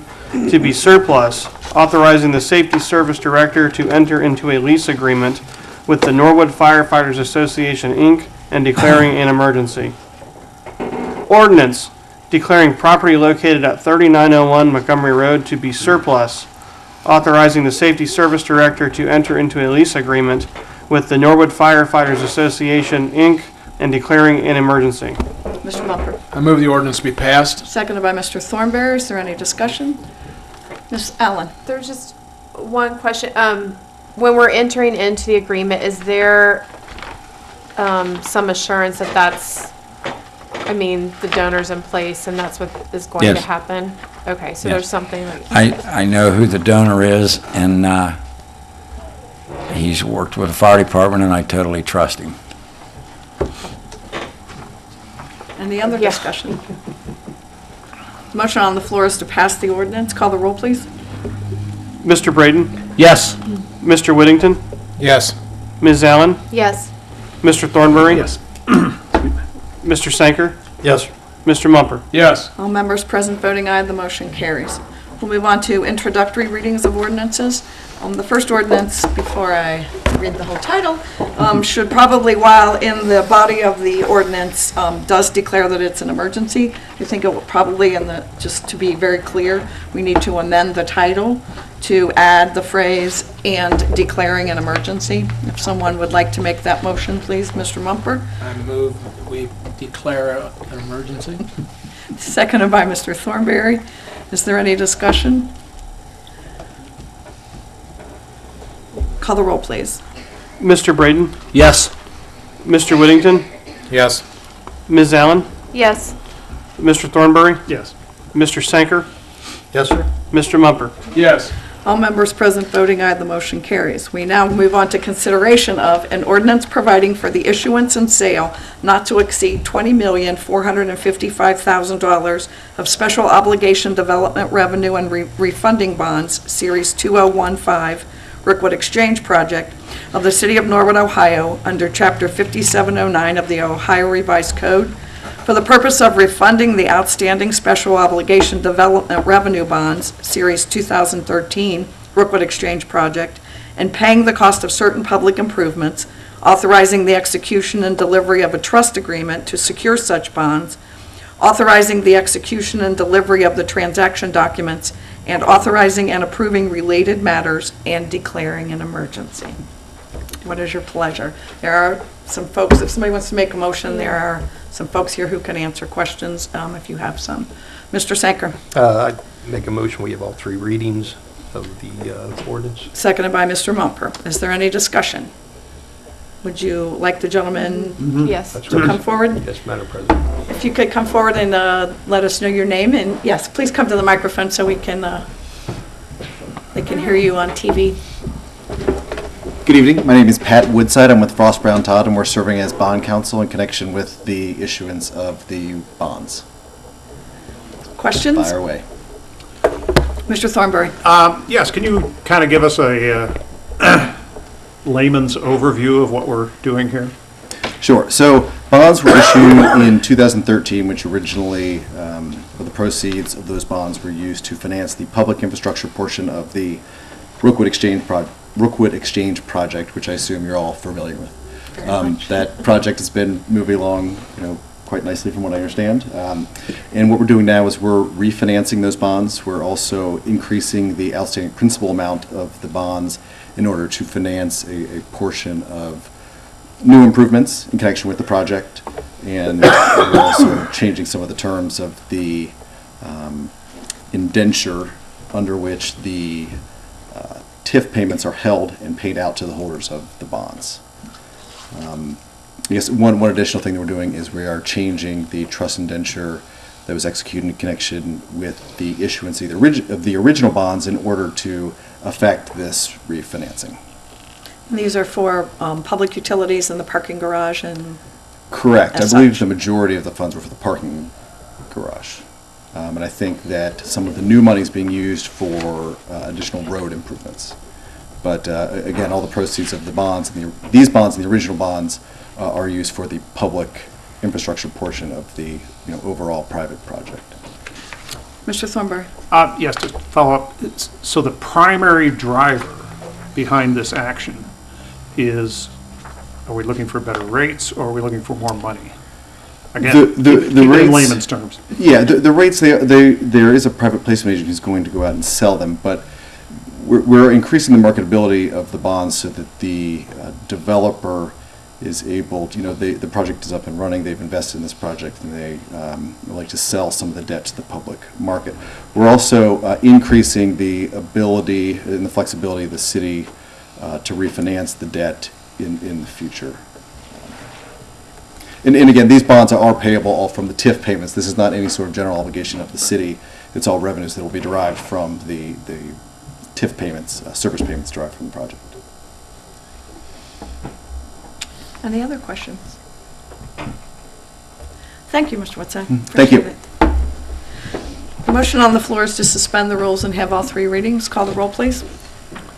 to be surplus, authorizing the Safety Service Director to enter into a lease agreement with the Norwood Firefighters Association, Inc., and declaring an emergency. Ordinance declaring property located at 3901 Montgomery Road to be surplus, authorizing the Safety Service Director to enter into a lease agreement with the Norwood Firefighters Association, Inc., and declaring an emergency. Mr. Mumper. I move the ordinance be passed. Seconded by Mr. Thornberry. Is there any discussion? Ms. Allen. There's just one question. When we're entering into the agreement, is there some assurance that the donor's in place and that's what is going Yes. to happen? Okay, so Yes. there's something that... I know who the donor is, and he's worked with the fire department, and I totally trust him. Any other Yeah. discussion? Motion on the floor is to pass the ordinance. Call the roll, please. Mr. Braden? Yes. Mr. Whittington? Yes. Ms. Allen? Yes. Mr. Thornberry? Yes. Mr. Sanker? Yes. Mr. Mumper? Yes. All members present voting aye, the motion carries. We'll move on to introductory readings of ordinances. The first ordinance, before I read the whole title, should probably, while in the body of the ordinance, does declare that it's an emergency. I think it will probably, just to be very clear, we need to amend the title to add the phrase "and declaring an emergency." If someone would like to make that motion, please, Mr. Mumper. I move that we declare an emergency. Seconded by Mr. Thornberry. Is there any discussion? Call the roll, please. Mr. Braden? Yes. Mr. Whittington? Yes. Ms. Allen? Yes. Mr. Thornberry? Yes. Mr. Sanker? Yes, sir. Mr. Mumper? Yes. All members present voting aye, the motion carries. We now move on to consideration of an ordinance providing for the issuance and sale not to exceed $20,455,000 of special obligation development revenue and refunding bonds, Series 2015, Rookwood Exchange Project of the City of Norwood, Ohio, under Chapter 5709 of the Ohio Revised Code, for the purpose of refunding the outstanding special obligation development revenue bonds, Series 2013, Rookwood Exchange Project, and paying the cost of certain public improvements, authorizing the execution and delivery of a trust agreement to secure such bonds, authorizing the execution and delivery of the transaction documents, and authorizing and approving related matters, and declaring an emergency. What is your pleasure? There are some folks, if somebody wants to make a motion, there are some folks here who can answer questions if you have some. Mr. Sanker, I'd make a motion, we have all three readings of the ordinance. seconded by Mr. Mumper. Is there any discussion? Would you like the gentleman Yes. That's to right. come forward? Yes, Madam President. If you could come forward and let us know your name, and yes, please come to the microphone so we can, they can hear you on TV. Good evening. My name is Pat Woodside. I'm with Frost Brown Todd, and we're serving as bond counsel in connection with the issuance of the bonds. Questions? Fire away. Mr. Thornberry. Yes, can you kind of give us a layman's overview of what we're doing here? Sure. So bonds were issued in 2013, which originally, the proceeds of those bonds were used to finance the public infrastructure portion of the Rookwood Exchange project, which I assume you're all familiar with. That project has been moving along, quite nicely from what I understand. And what we're doing now is we're refinancing those bonds. We're also increasing the outstanding principal amount of the bonds in order to finance a portion of new improvements in connection with the project. And we're also changing some of the terms of the indenture under which the TIF payments are held and paid out to the holders of the bonds. I guess one additional thing that we're doing is we are changing the trust indenture that was executed in connection with the issuance of the original bonds in order to affect this refinancing. And these are for public utilities and the parking garage and... Correct. I As believe such. the majority of the funds were for the parking garage. And I think that some of the new money is being used for additional road improvements. But again, all the proceeds of the bonds, these bonds and the original bonds are used for the public infrastructure portion of the overall private project. Mr. Thornberry. Yes, to follow up, so the primary driver behind this action is, are we looking for better rates or are we looking for more money? Again, The keep it in rates- layman's terms. Yeah, the rates, there is a private placement agent who's going to go out and sell them, but we're increasing the marketability of the bonds so that the developer is able to, the project is up and running, they've invested in this project, and they would like to sell some of the debt to the public market. We're also increasing the ability and the flexibility of the city to refinance the debt in the future. And again, these bonds are payable all from the TIF payments. This is not any sort of general obligation of the city. It's all revenues that will be derived from the TIF payments, service payments derived from the project. Any other questions? Thank you, Mr. Woodside. Thank you. Appreciate it. The motion on the floor is to suspend the rules and have all three readings. Call the roll, please.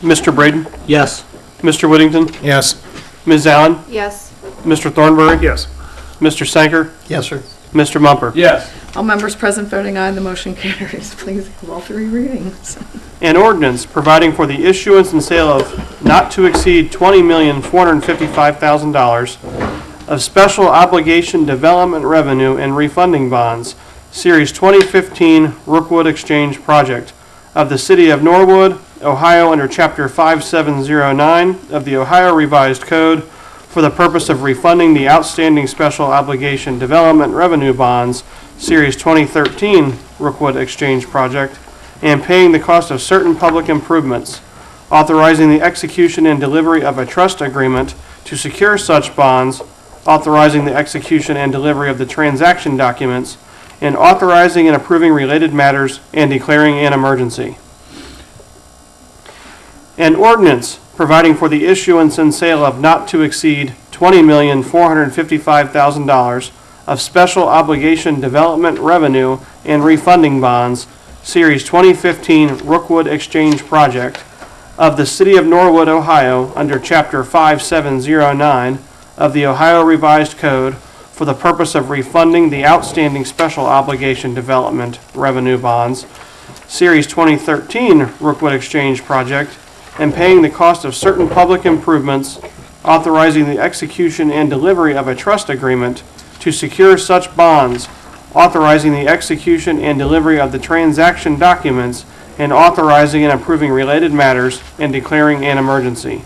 Mr. Braden? Yes. Mr. Whittington? Yes. Ms. Allen? Yes. Mr. Thornberry? Yes. Mr. Sanker? Yes, sir. Mr. Mumper? Yes. All members present voting aye, the motion carries. Please have all three readings. An ordinance providing for the issuance and sale of not to exceed $20,455,000 of special obligation development revenue and refunding bonds, Series 2015 Rookwood Exchange Project of the City of Norwood, Ohio, under Chapter 5709 of the Ohio Revised Code, for the purpose of refunding the outstanding special obligation development revenue bonds, Series 2013 Rookwood Exchange Project, and paying the cost of certain public improvements, authorizing the execution and delivery of a trust agreement to secure such bonds, authorizing the execution and delivery of the transaction documents, and authorizing and approving related matters and declaring an emergency. An ordinance providing for the issuance and sale of not to exceed $20,455,000 of special obligation development revenue and refunding bonds, Series 2015 Rookwood Exchange Project of the City of Norwood, Ohio, under Chapter 5709 of the Ohio Revised Code, for the purpose of refunding the outstanding special obligation development revenue bonds, Series 2013 Rookwood Exchange Project, and paying the cost of certain public improvements, authorizing the execution and delivery of a trust agreement to secure such bonds, authorizing the execution and delivery of the transaction documents, and authorizing and approving related matters and declaring an emergency.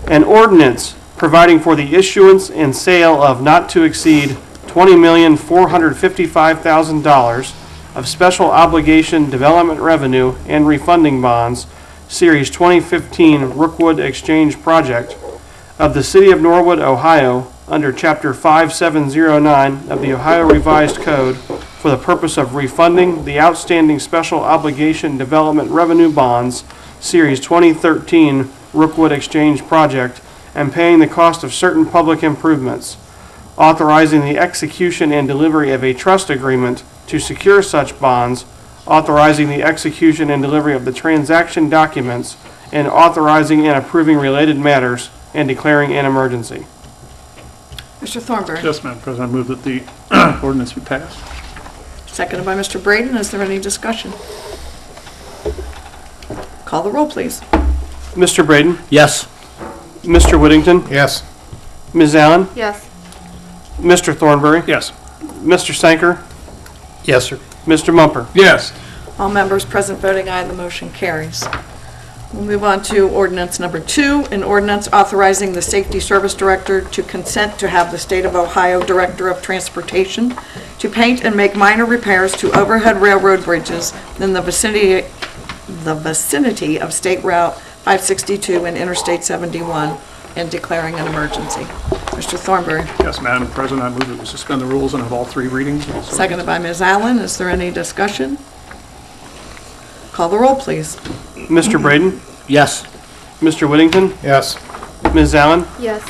An ordinance providing for the issuance and sale of not to exceed $20,455,000 of special obligation development revenue and refunding bonds, Series 2015 Rookwood Exchange Project of the City of Norwood, Ohio, under Chapter 5709 of the Ohio Revised Code for the purpose of refunding the outstanding special obligation development revenue bonds, Series 2013 Rookwood Exchange Project, and paying the cost of certain public improvements, authorizing the execution and delivery of a trust agreement to secure such bonds, authorizing the execution and delivery of the transaction documents, and authorizing and approving related matters, and declaring an emergency. Mr. Thornberry. Yes, Madam President, I move that the ordinance be passed. Seconded by Mr. Braden. Is there any discussion? Call the roll, please. Mr. Braden? Yes. Mr. Whittington? Yes. Ms. Allen? Yes. Mr. Thornberry? Yes. Mr. Sanker? Yes, sir. Mr. Mumper? Yes. All members present voting aye, the motion carries. We'll move on to ordinance number 2, an ordinance authorizing the Safety Service Director to consent to have the State of Ohio Director of Transportation to paint and make minor repairs to overhead railroad bridges in the vicinity of State Route 562 and Interstate 71 and declaring an emergency. Mr. Thornberry. Yes, Madam President, I move that we suspend the rules and have all 3 readings. Seconded by Ms. Allen. Is there any discussion? Call the roll, please. Mr. Braden? Yes. Mr. Whittington? Yes. Ms. Allen? Yes.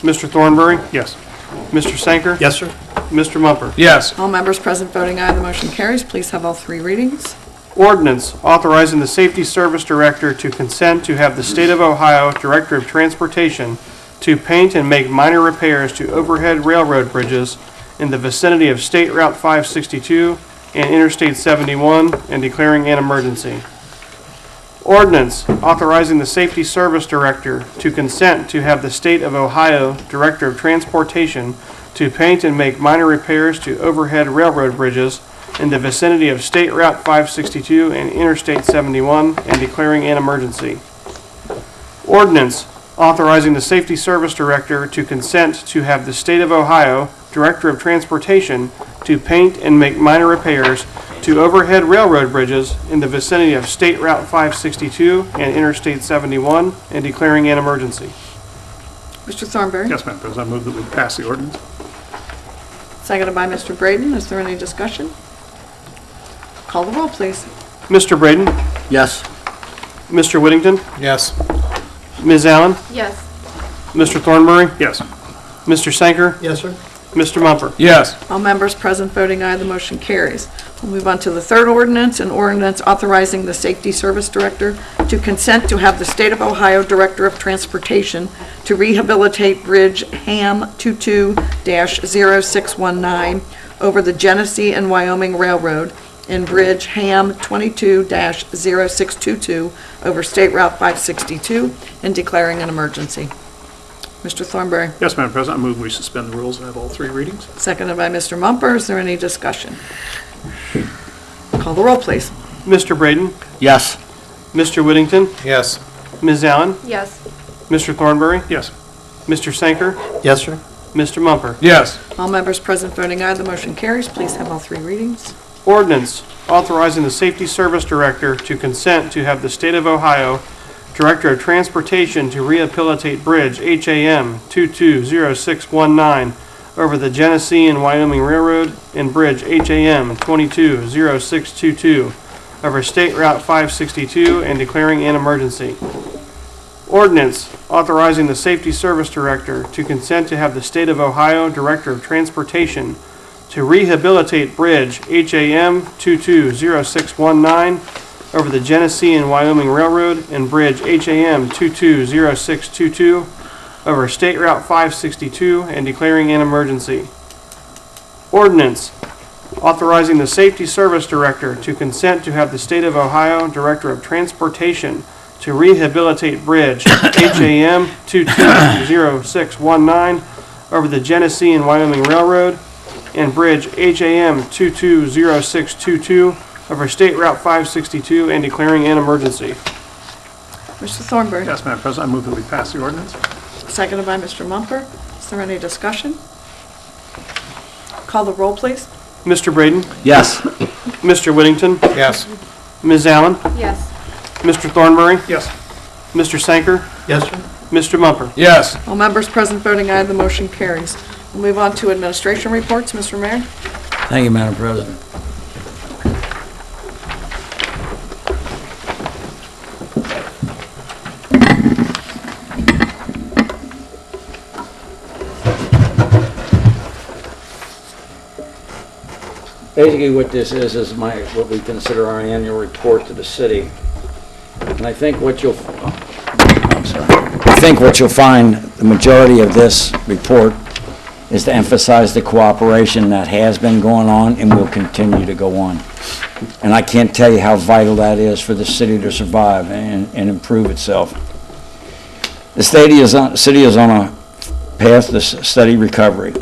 Mr. Thornberry? Yes. Mr. Sanker? Yes, sir. Mr. Mumper? Yes. All members present voting aye, the motion carries. Please have all 3 readings. Ordinance authorizing the Safety Service Director to consent to have the State of Ohio Director of Transportation to paint and make minor repairs to overhead railroad bridges in the vicinity of State Route 562 and Interstate 71 and declaring an emergency. Ordinance authorizing the Safety Service Director to consent to have the State of Ohio Director of Transportation to paint and make minor repairs to overhead railroad bridges in the vicinity of State Route 562 and Interstate 71 and declaring an emergency. Ordinance authorizing the Safety Service Director to consent to have the State of Ohio Director of Transportation to paint and make minor repairs to overhead railroad bridges in the vicinity of State Route 562 and Interstate 71 and declaring an emergency. Mr. Thornberry. Yes, Madam President, I move that we pass the ordinance. Seconded by Mr. Braden. Is there any discussion? Call the roll, please. Mr. Braden? Yes. Mr. Whittington? Yes. Ms. Allen? Yes. Mr. Thornberry? Yes. Mr. Sanker? Yes, sir. Mr. Mumper? Yes. All members present voting aye, the motion carries. We'll move on to the third ordinance, an ordinance authorizing the Safety Service Director to consent to have the State of Ohio Director of Transportation to rehabilitate Bridge HAM 22-0619 over the Genesee and Wyoming Railroad and Bridge HAM 22-0622 over State Route 562 and declaring an emergency. Mr. Thornberry. Yes, Madam President, I move we suspend the rules and have all 3 readings. Seconded by Mr. Mumper. Is there any discussion? Call the roll, please. Mr. Braden? Yes. Mr. Whittington? Yes. Ms. Allen? Yes. Mr. Thornberry? Yes. Mr. Sanker? Yes, sir. Mr. Mumper? Yes. All members present voting aye, the motion carries. Please have all 3 readings. Ordinance authorizing the Safety Service Director to consent to have the State of Ohio Director of Transportation to rehabilitate Bridge HAM 220619 over the Genesee and Wyoming Railroad and Bridge HAM 220622 over State Route 562 and declaring an emergency. Ordinance authorizing the Safety Service Director to consent to have the State of Ohio Director of Transportation to rehabilitate Bridge HAM 220619 over the Genesee and Wyoming Railroad and Bridge HAM 220622 over State Route 562 and declaring an emergency. Ordinance authorizing the Safety Service Director to consent to have the State of Ohio Director of Transportation to rehabilitate Bridge HAM 220619 over the Genesee and Wyoming Railroad and Bridge HAM 220622 over State Route 562 and declaring an emergency. Mr. Thornberry. Yes, Madam President, I move that we pass the ordinance. Seconded by Mr. Mumper. Is there any discussion? Call the roll, please. Mr. Braden? Yes. Mr. Whittington? Yes. Ms. Allen? Yes. Mr. Thornbury? Yes. Mr. Sanker? Yes. Mr. Mumper? Yes. All members present voting aye, the motion carries. We'll move on to administration reports. Mr. Mayor? Thank you, Madam President. Basically, what this is what we consider our annual report to the city. And I think what you'll find, the majority of this report is to emphasize the cooperation that has been going on and will continue to go on. And I can't tell you how vital that is for the city to survive and improve itself. The city is on a path to steady recovery.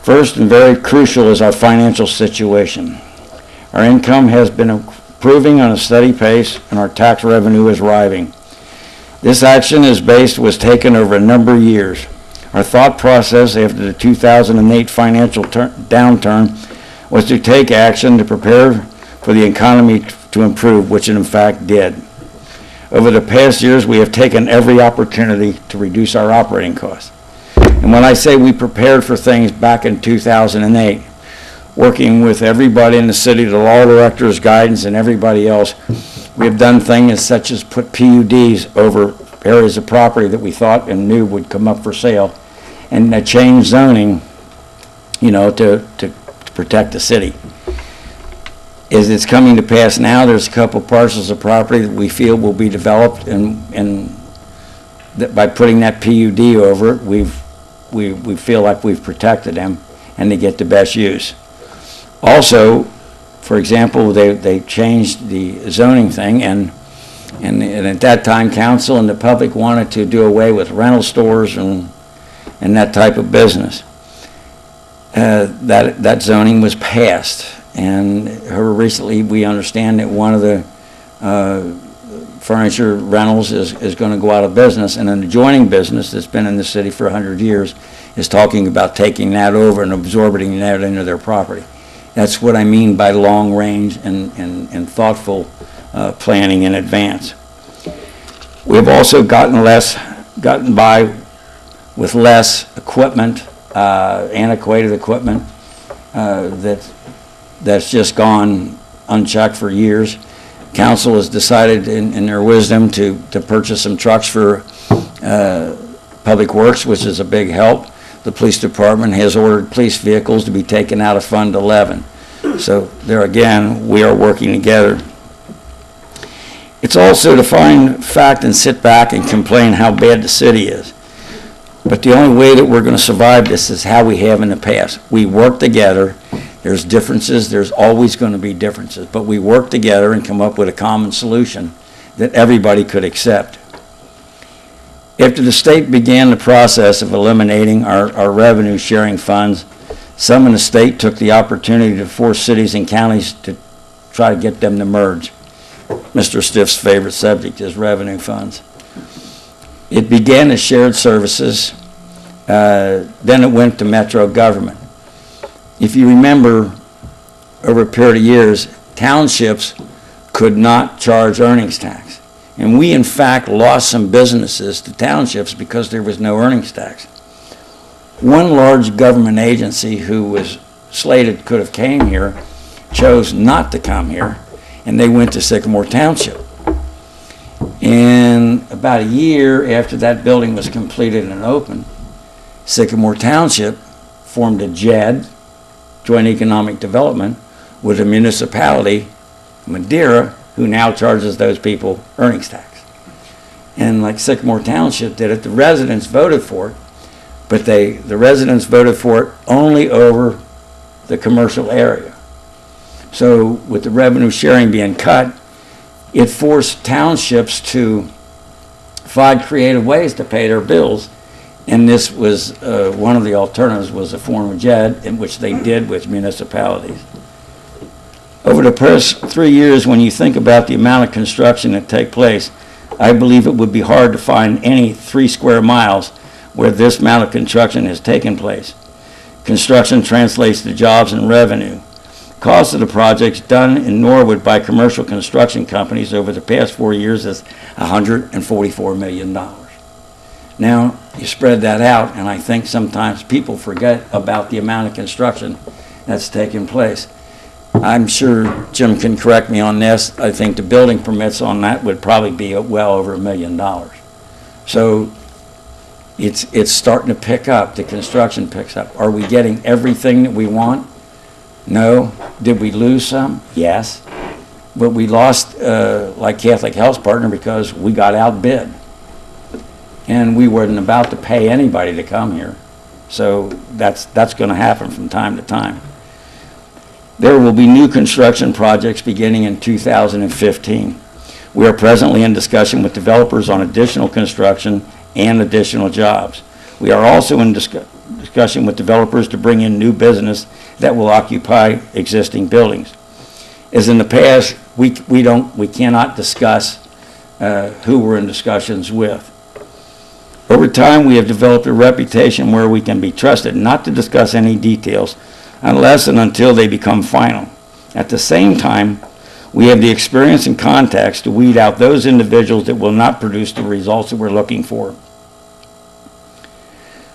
First and very crucial is our financial situation. Our income has been improving on a steady pace and our tax revenue is rising. This action was taken over a number of years. Our thought process after the 2008 financial downturn was to take action to prepare for the economy to improve, which it in fact did. Over the past years, we have taken every opportunity to reduce our operating costs. And when I say we prepared for things back in 2008, working with everybody in the city, the law directors, guidance, and everybody else, we have done things such as put PUDs over areas of property that we thought and knew would come up for sale, and change zoning, to protect the city. As it's coming to pass now, there's a couple parcels of property that we feel will be developed, and that by putting that PUD over it, we feel like we've protected them and they get the best use. Also, for example, they changed the zoning thing, and at that time, council and the public wanted to do away with rental stores and that type of business. That zoning was passed, and recently we understand that one of the furniture rentals is going to go out of business, and an adjoining business that's been in the city for 100 years is talking about taking that over and absorbing that into their property. That's what I mean by long range and thoughtful planning in advance. We've also gotten by with less equipment, antiquated equipment that's just gone unchecked for years. Council has decided in their wisdom to purchase some trucks for Public Works, which is a big help. The police department has ordered police vehicles to be taken out of Fund 11. So there again, we are working together. It's also to find fact and sit back and complain how bad the city is. But the only way that we're going to survive this is how we have in the past. We work together. There's differences. There's always going to be differences. But we work together and come up with a common solution that everybody could accept. After the state began the process of eliminating our revenue sharing funds, some in the state took the opportunity to force cities and counties to try to get them to merge. Mr. Stiff's favorite subject is revenue funds. It began as shared services, then it went to metro government. If you remember, over a period of years, townships could not charge earnings tax. And we, in fact, lost some businesses to townships because there was no earnings tax. One large government agency who was slated could have came here chose not to come here, and they went to Sycamore Township. And about a year after that building was completed and opened, Sycamore Township formed a JED, Joint Economic Development, with a municipality, Madeira, who now charges those people earnings tax. And like Sycamore Township did it, the residents voted for it, but the residents voted for it only over the commercial area. So with the revenue sharing being cut, it forced townships to find creative ways to pay their bills, and this was one of the alternatives was a form of JED, in which they did with municipalities. Over the past 3 years, when you think about the amount of construction that take place, I believe it would be hard to find any 3 square miles where this amount of construction has taken place. Construction translates to jobs and revenue. Cost of the projects done in Norwood by commercial construction companies over the past 4 years is $144 million. Now, you spread that out, and I think sometimes people forget about the amount of construction that's taken place. I'm sure Jim can correct me on this. I think the building permits on that would probably be well over $1 million. So it's starting to pick up. The construction picks up. Are we getting everything that we want? No. Did we lose some? Yes. But we lost, like Catholic Health Partner, because we got outbid. And we weren't about to pay anybody to come here. So that's going to happen from time to time. There will be new construction projects beginning in 2015. We are presently in discussion with developers on additional construction and additional jobs. We are also in discussion with developers to bring in new business that will occupy existing buildings. As in the past, we cannot discuss who we're in discussions with. Over time, we have developed a reputation where we can be trusted not to discuss any details unless and until they become final. At the same time, we have the experience and contacts to weed out those individuals that will not produce the results that we're looking for.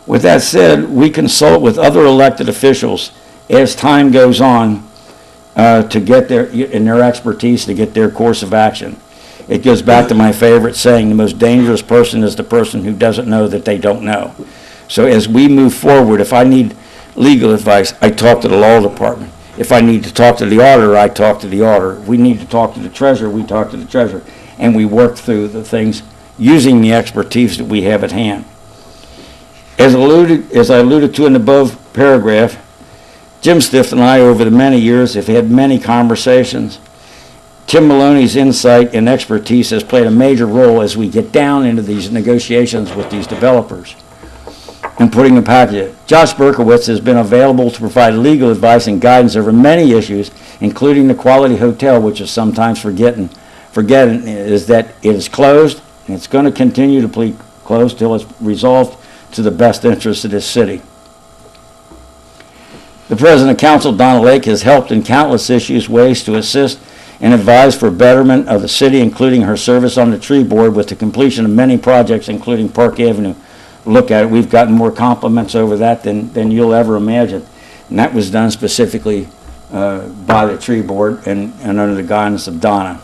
With that said, we consult with other elected officials as time goes on to get their expertise to get their course of action. It goes back to my favorite saying, the most dangerous person is the person who doesn't know that they don't know. So as we move forward, if I need legal advice, I talk to the law department. If I need to talk to the auditor, I talk to the auditor. If we need to talk to the treasurer, we talk to the treasurer. And we work through the things using the expertise that we have at hand. As I alluded to in the above paragraph, Jim Stift and I, over the many years, have had many conversations. Tim Maloney's insight and expertise has played a major role as we get down into these negotiations with these developers and putting the package. Josh Berkowitz has been available to provide legal advice and guidance over many issues, including the Quality Hotel, which is sometimes forgetting is that it is closed, and it's going to continue to be closed till it's resolved to the best interest of this city. The President of Council, Donna Lake, has helped in countless ways to assist and advise for betterment of the city, including her service on the tree board with the completion of many projects, including Park Avenue. Look at it, we've gotten more compliments over that than you'll ever imagine. And that was done specifically by the tree board and under the guidance of Donna.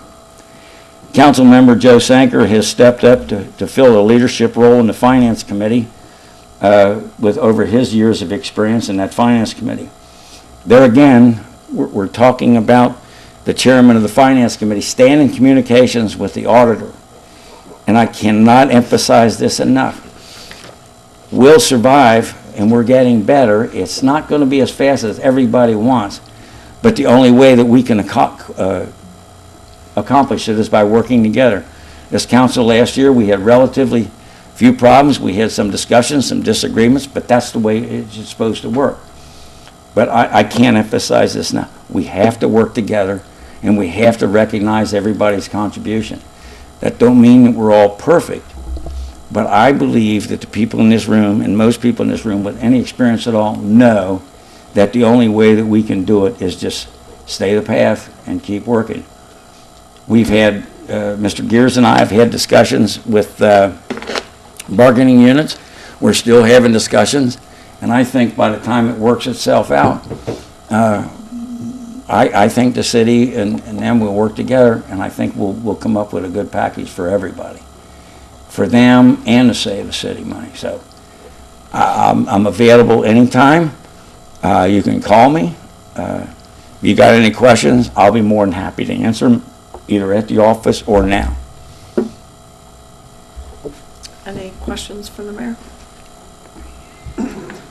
Council member Joe Sanker has stepped up to fill a leadership role in the Finance Committee with over his years of experience in that Finance Committee. There again, we're talking about the chairman of the Finance Committee staying in communications with the auditor. And I cannot emphasize this enough. We'll survive, and we're getting better. It's not going to be as fast as everybody wants, but the only way that we can accomplish it is by working together. As council last year, we had relatively few problems. We had some discussions, some disagreements, but that's the way it's supposed to work. But I can't emphasize this now. We have to work together, and we have to recognize everybody's contribution. That don't mean that we're all perfect, but I believe that the people in this room, and most people in this room with any experience at all, know that the only way that we can do it is just stay the path and keep working. We've had, Mr. Gears and I have had discussions with bargaining units. We're still having discussions, and I think by the time it works itself out, I think the city and them will work together, and I think we'll come up with a good package for everybody, for them and to save the city money. So I'm available anytime. You can call me. If you got any questions, I'll be more than happy to answer them, either at the office or now. Any questions from the mayor?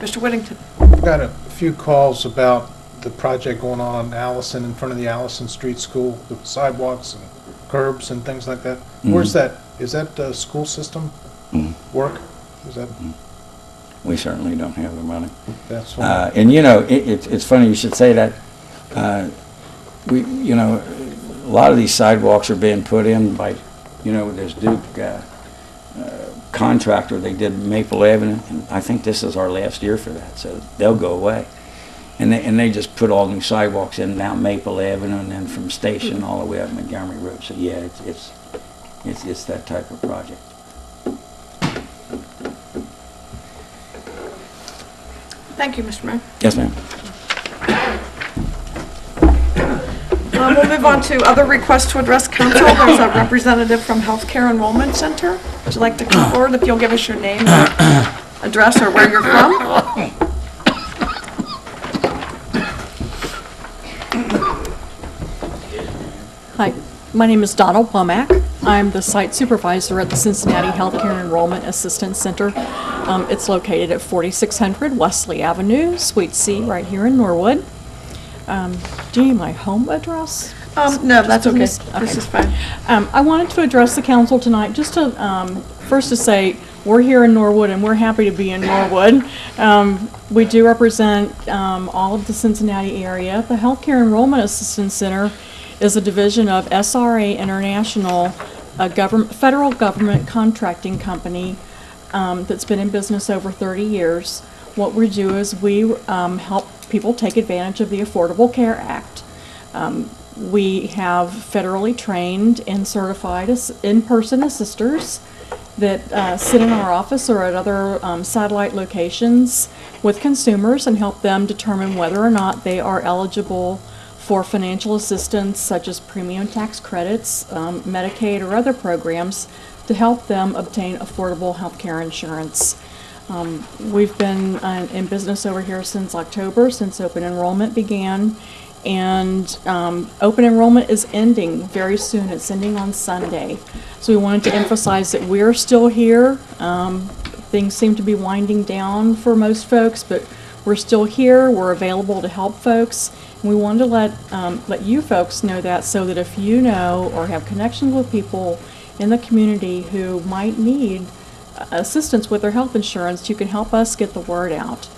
Mr. Whittington? I've got a few calls about the project going on Allison, in front of the Allison Street School, the sidewalks and curbs and things like that. Where's that? Is that school system work? Is that? We certainly don't have the money. That's fine. And you know, it's funny you should say that. You know, a lot of these sidewalks are being put in by, you know, there's Duke contractor, they did Maple Avenue, and I think this is our last year for that, so they'll go away. And they just put all new sidewalks in down Maple Avenue and then from Station all the way up Montgomery Road. So yeah, it's that type of project. Thank you, Mr. Mayor. Yes, ma'am. We'll move on to other requests to address council. There's a representative from Healthcare Enrollment Center. Would you like to come forward if you'll give us your name, address, or where you're from? Hi, my name is Donald Womack. I'm the site supervisor at the Cincinnati Healthcare Enrollment Assistance Center. It's located at 4600 Wesley Avenue, Suite C, right here in Norwood. Do you need my home address? No, that's okay. Okay. This is fine. I wanted to address the council tonight, just to, first to say, we're here in Norwood and we're happy to be in Norwood. We do represent all of the Cincinnati area. The Healthcare Enrollment Assistance Center is a division of SRA International, a federal government contracting company that's been in business over 30 years. What we do is we help people take advantage of the Affordable Care Act. We have federally trained and certified in-person assisters that sit in our office or at other satellite locations with consumers and help them determine whether or not they are eligible for financial assistance such as premium tax credits, Medicaid, or other programs to help them obtain affordable health care insurance. We've been in business over here since October, since open enrollment began, and open enrollment is ending very soon. It's ending on Sunday. So we wanted to emphasize that we're still here. Things seem to be winding down for most folks, but we're still here. We're available to help folks. And we wanted to let you folks know that, so that if you know or have connections with people in the community who might need assistance with their health insurance, you can help us get the word out.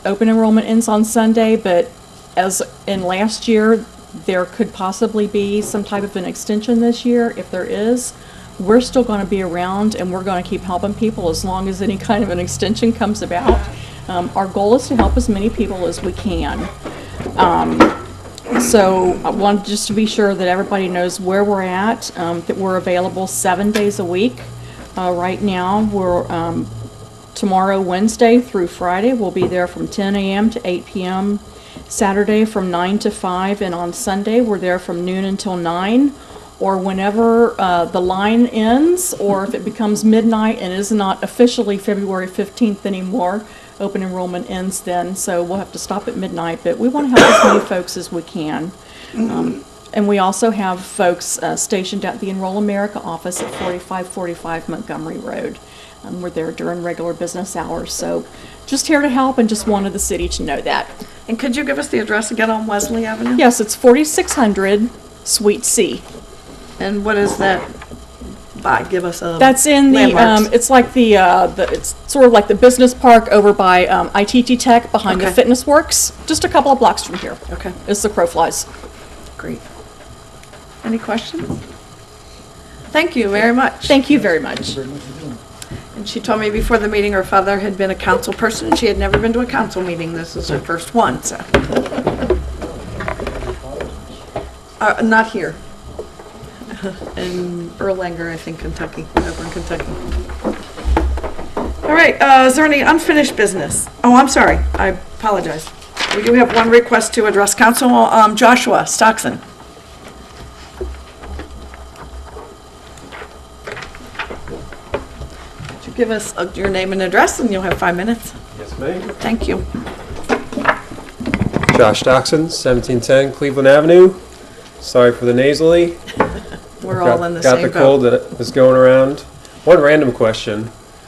Open enrollment ends on Sunday, but as in last year, there could possibly be some type of an extension this year. If there is, we're still going to be around and we're going to keep helping people as long as any kind of an extension comes about. Our goal is to help as many people as we can. So I wanted just to be sure that everybody knows where we're at, that we're available 7 days a week. Right now, we're tomorrow, Wednesday through Friday, we'll be there from 10 a.m. to 8 p.m. Saturday from 9 to 5, and on Sunday, we're there from noon until 9, or whenever the line ends, or if it becomes midnight and is not officially February 15th anymore. Open enrollment ends then, so we'll have to stop at midnight, but we want to help as many folks as we can. And we also have folks stationed at the Enroll America office at 4545 Montgomery Road. We're there during regular business hours, so just here to help and just wanted the city to know that. And could you give us the address again on Wesley Avenue? Yes, it's 4600 Suite C. And what is that by? Give us a That's in landmarks. the, it's like it's sort of like the business park over by ITT Tech behind the Okay. Fitness Works, just a couple of blocks from here. Okay, It's the crow flies. great. Any questions? Thank you very much. Thank you very much. And she told me before the meeting her father had been a council person and she had never been to a council meeting. This is her first one, so. Not here. In Erlanger, I think, Kentucky, over in Kentucky. All right, is there any unfinished business? Oh, I'm sorry, I apologize. We do have one request to address council. Joshua Stockson. Could you give us your name and address, and you'll have 5 minutes? Yes, ma'am. Thank you. Josh Doxson, 1710 Cleveland Avenue. Sorry for the nasally. We're all in the Got same the boat. cold that was going around. One random question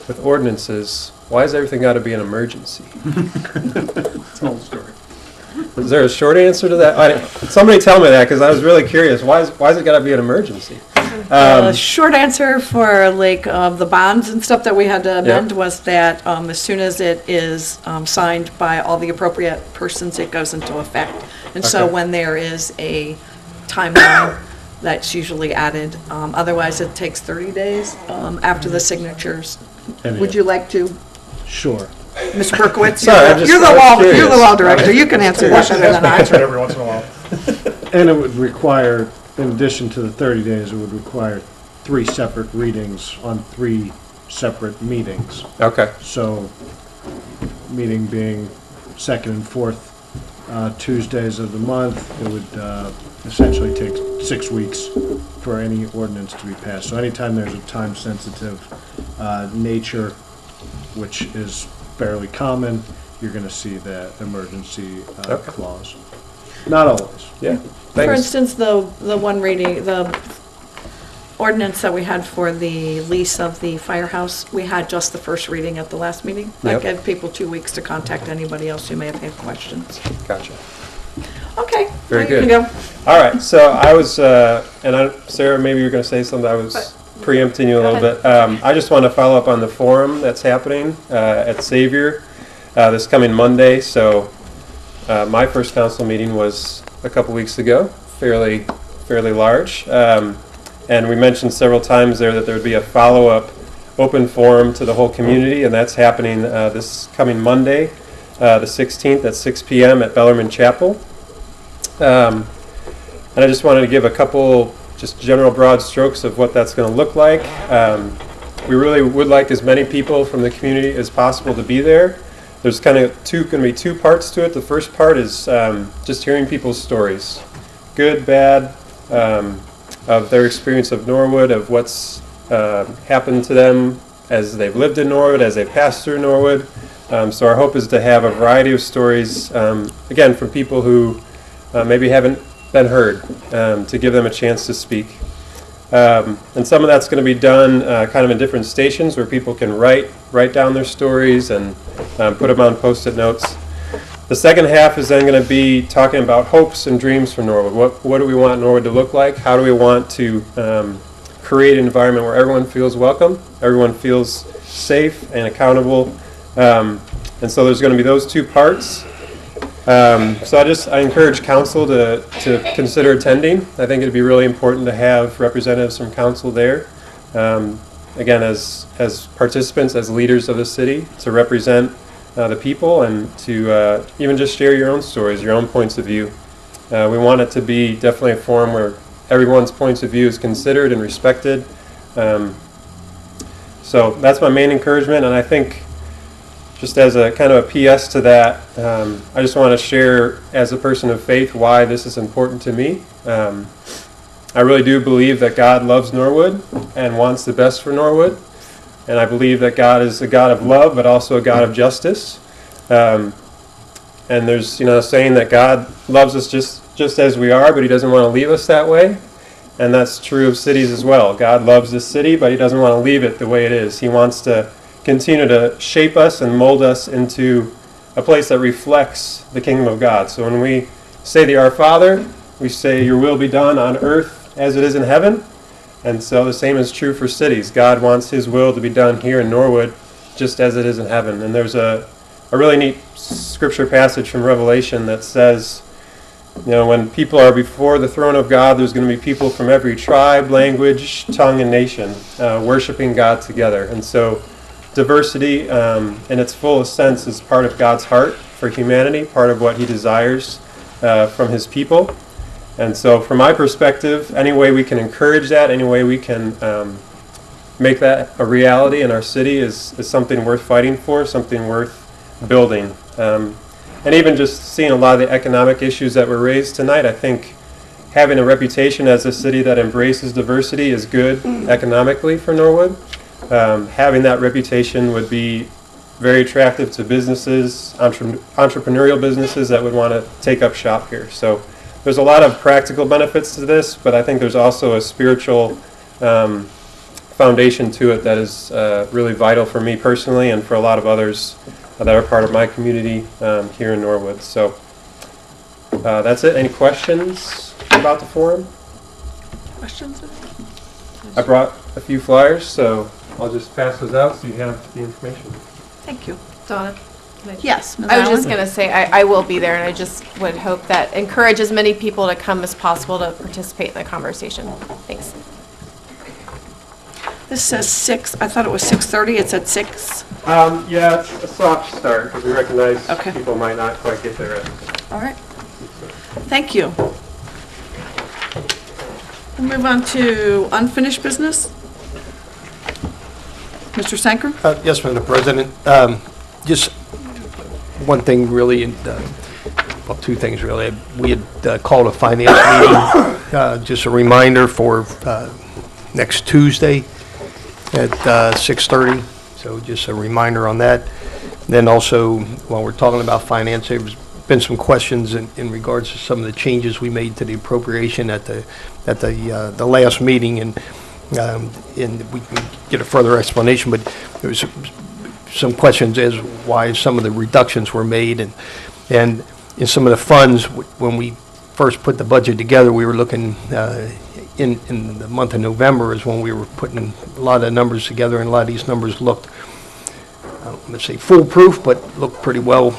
with ordinances: why has everything got to be an emergency? It's an old story. Is there a short answer to that? Somebody tell me that, because I was really curious. Why is it got to be an emergency? Short answer for like the bonds and stuff that we had to amend was that as soon as it is signed by all the appropriate persons, it goes into effect. And so Okay. when there is a timeline that's usually added. Otherwise, it takes 30 days after the signatures. Would you like to, Sure. Mr. Berkowitz? Sorry, I'm just- You're the I was law, you're the curious. law director, you can answer that better than I. Answer it every once in a while. And it would require, in addition to the 30 days, it would require 3 separate readings on 3 separate meetings. Okay. So, meeting being second and fourth Tuesdays of the month, it would essentially take 6 weeks for any ordinance to be passed. So anytime there's a time-sensitive nature, which is fairly common, you're going to see that emergency Okay. clause. Not always. Yeah. For Thanks. instance, the one reading, the ordinance that we had for the lease of the firehouse, we had just the first reading at the last meeting. That Yep. gave people 2 weeks to contact anybody else who may have had questions. Gotcha. Okay. Very now you good. can go. All right, so I was, Sarah, maybe you were going to say something. I was preempting you a little bit. I just want to follow up on the forum that's happening at Xavier this coming Monday. So my first council meeting was a couple weeks ago, fairly large. And we mentioned several times there that there would be a follow-up open forum to the whole community, and that's happening this coming Monday, the 16th at 6 p.m. at Bellarmine Chapel. And I just wanted to give a couple just general broad strokes of what that's going to look like. We really would like as many people from the community as possible to be there. There's kind of going to be 2 parts to it. The first part is just hearing people's stories, good, bad, of their experience of Norwood, of what's happened to them as they've lived in Norwood, as they've passed through Norwood. So our hope is to have a variety of stories, again, from people who maybe haven't been heard, to give them a chance to speak. And some of that's going to be done kind of in different stations where people can write down their stories and put them on Post-it notes. The second half is then going to be talking about hopes and dreams for Norwood. What do we want Norwood to look like? How do we want to create an environment where everyone feels welcome, everyone feels safe and accountable? And so there's going to be those 2 parts. So I encourage council to consider attending. I think it'd be really important to have representatives from council there. Again, as participants, as leaders of the city, to represent the people and to even just share your own stories, your own points of view. We want it to be definitely a forum where everyone's points of view is considered and respected. So that's my main encouragement, and I think just as a kind of a PS to that, I just want to share as a person of faith why this is important to me. I really do believe that God loves Norwood and wants the best for Norwood. And I believe that God is a God of love, but also a God of justice. And there's, a saying that God loves us just as we are, but He doesn't want to leave us that way. And that's true of cities as well. God loves this city, but He doesn't want to leave it the way it is. He wants to continue to shape us and mold us into a place that reflects the kingdom of God. So when we say the Our Father, we say, "Your will be done on earth as it is in heaven." And so the same is true for cities. God wants His will to be done here in Norwood just as it is in heaven. And there's a really neat scripture passage from Revelation that says, when people are before the throne of God, there's going to be people from every tribe, language, tongue, and nation worshiping God together. And so diversity in its fullest sense is part of God's heart for humanity, part of what He desires from His people. And so from my perspective, any way we can encourage that, any way we can make that a reality in our city is something worth fighting for, something worth building. And even just seeing a lot of the economic issues that were raised tonight, I think having a reputation as a city that embraces diversity is good economically for Norwood. Having that reputation would be very attractive to businesses, entrepreneurial businesses that would want to take up shop here. So there's a lot of practical benefits to this, but I think there's also a spiritual foundation to it that is really vital for me personally and for a lot of others that are part of my community here in Norwood. So that's it. Any questions about the forum? Questions? I brought a few flyers, so I'll just pass those out so you have the information. Thank you. Donna? Yes, Ms. I was just Allen? gonna say, I will be there, and I just would hope that encourage as many people to come as possible to participate in the conversation. Thanks. This says 6, I thought it was 6:30, it's at 6. Yeah, it's a soft start, because we recognize Okay. people might not quite get there. All right. Thank you. We'll move on to unfinished business. Mr. Sanker? Yes, Madam President. Just one thing really, well, two things really. We had called a finance meeting, just a reminder for next Tuesday at 6:30. So just a reminder on that. Then also, while we're talking about finance, there's been some questions in regards to some of the changes we made to the appropriation at the last meeting, and we can get a further explanation, but there was some questions as why some of the reductions were made, and in some of the funds, when we first put the budget together, we were looking in the month of November is when we were putting a lot of numbers together, and a lot of these numbers looked, I don't want to say foolproof, but looked pretty well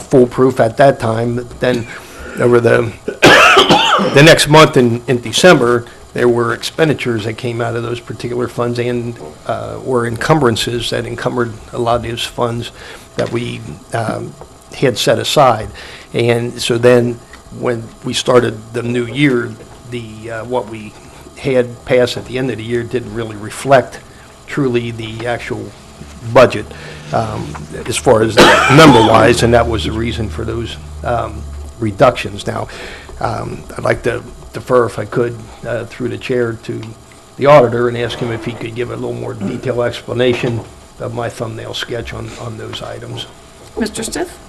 foolproof at that time. But then over the next month in December, there were expenditures that came out of those particular funds and were encumbrances that encumbered a lot of those funds that we had set aside. And so then when we started the new year, what we had passed at the end of the year didn't really reflect truly the actual budget as far as number-wise, and that was the reason for those reductions. Now, I'd like to defer, if I could, through the chair to the auditor and ask him if he could give a little more detailed explanation of my thumbnail sketch on those items. Mr. Stith?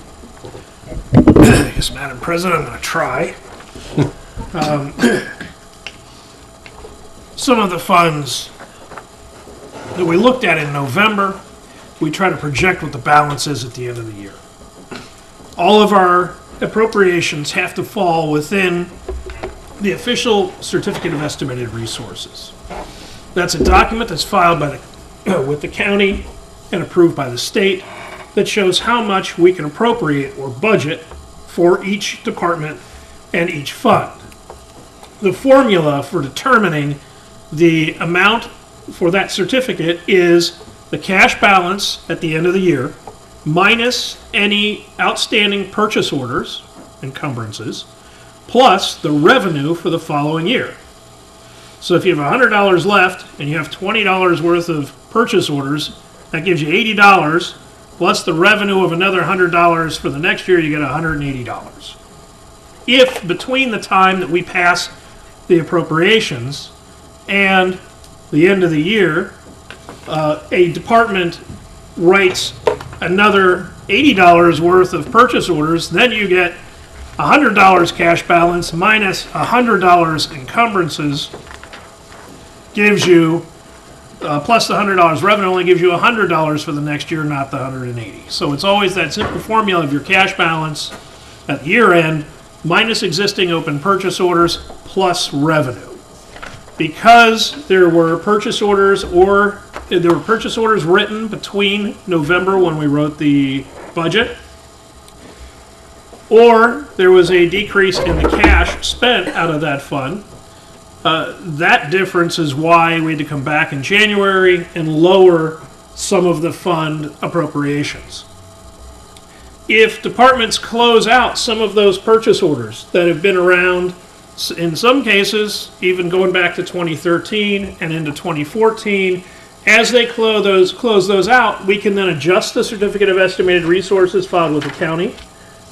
Yes, Madam President, I'm going to try. Some of the funds that we looked at in November, we try to project what the balance is at the end of the year. All of our appropriations have to fall within the official Certificate of Estimated Resources. That's a document that's filed by with the county and approved by the state that shows how much we can appropriate or budget for each department and each fund. The formula for determining the amount for that certificate is the cash balance at the end of the year minus any outstanding purchase orders, encumbrances, plus the revenue for the following year. So if you have $100 left and you have $20 worth of purchase orders, that gives you $80, plus the revenue of another $100 for the next year, you get $180. If between the time that we pass the appropriations and the end of the year, a department writes another $80 worth of purchase orders, then you get $100 cash balance minus $100 encumbrances gives you, plus the $100 revenue only gives you $100 for the next year, not the $180. So it's always that simple formula of your cash balance at the year end minus existing open purchase orders plus revenue. Because there were purchase orders written between November when we wrote the budget, or there was a decrease in the cash spent out of that fund, that difference is why we had to come back in January and lower some of the fund appropriations. If departments close out some of those purchase orders that have been around, in some cases, even going back to 2013 and into 2014, as they close those out, we can then adjust the Certificate of Estimated Resources filed with the county,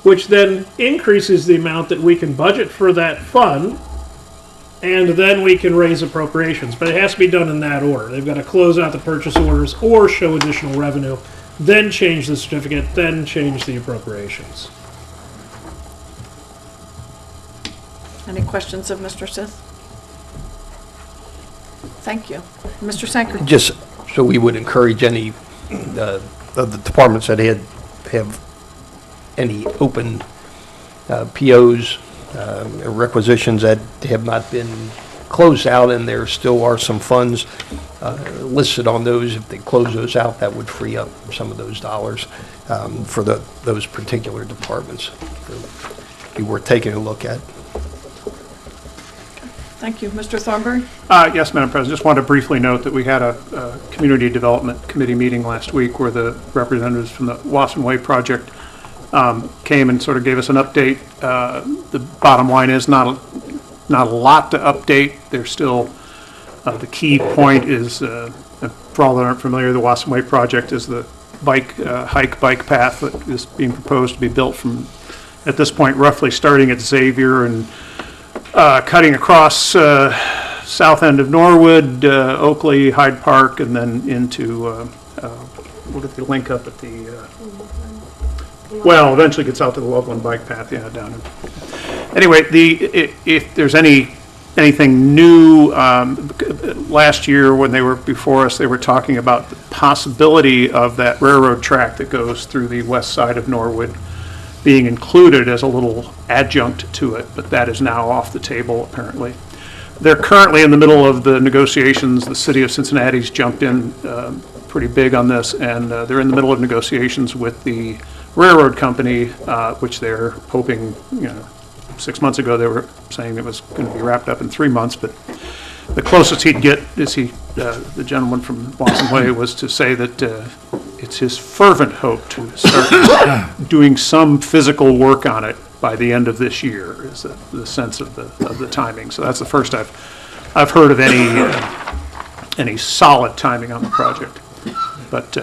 which then increases the amount that we can budget for that fund, and then we can raise appropriations. But it has to be done in that order. They've got to close out the purchase orders or show additional revenue, then change the certificate, then change the appropriations. Any questions of Mr. Stith? Thank you. Mr. Sanker? Just so we would encourage any of the departments that have any open POs, requisitions that have not been closed out, and there still are some funds listed on those. If they close those out, that would free up some of those dollars for those particular departments. So it'd be worth taking a look at. Thank you. Mr. Thornberry? Yes, Madam President, just wanted to briefly note that we had a Community Development Committee meeting last week where the representatives from the Wasson Way project came and sort of gave us an update. The bottom line is not a lot to update. There's still, the key point is, for all that aren't familiar, the Wasson Way project is the hike bike path that is being proposed to be built from, at this point, roughly starting at Xavier and cutting across south end of Norwood, Oakley, Hyde Park, and then into, we'll get the link up at the, well, eventually gets out to the Loveland bike path, yeah, down. Anyway, if there's anything new, last year when they were before us, they were talking about the possibility of that railroad track that goes through the west side of Norwood being included as a little adjunct to it, but that is now off the table, apparently. They're currently in the middle of the negotiations. The city of Cincinnati's jumped in pretty big on this, and they're in the middle of negotiations with the railroad company, which they're hoping, 6 months ago they were saying it was going to be wrapped up in 3 months, but the closest he'd get is the gentleman from Wasson Way was to say that it's his fervent hope to start doing some physical work on it by the end of this year, is the sense of the timing. So that's the first I've heard of any solid timing on the project. But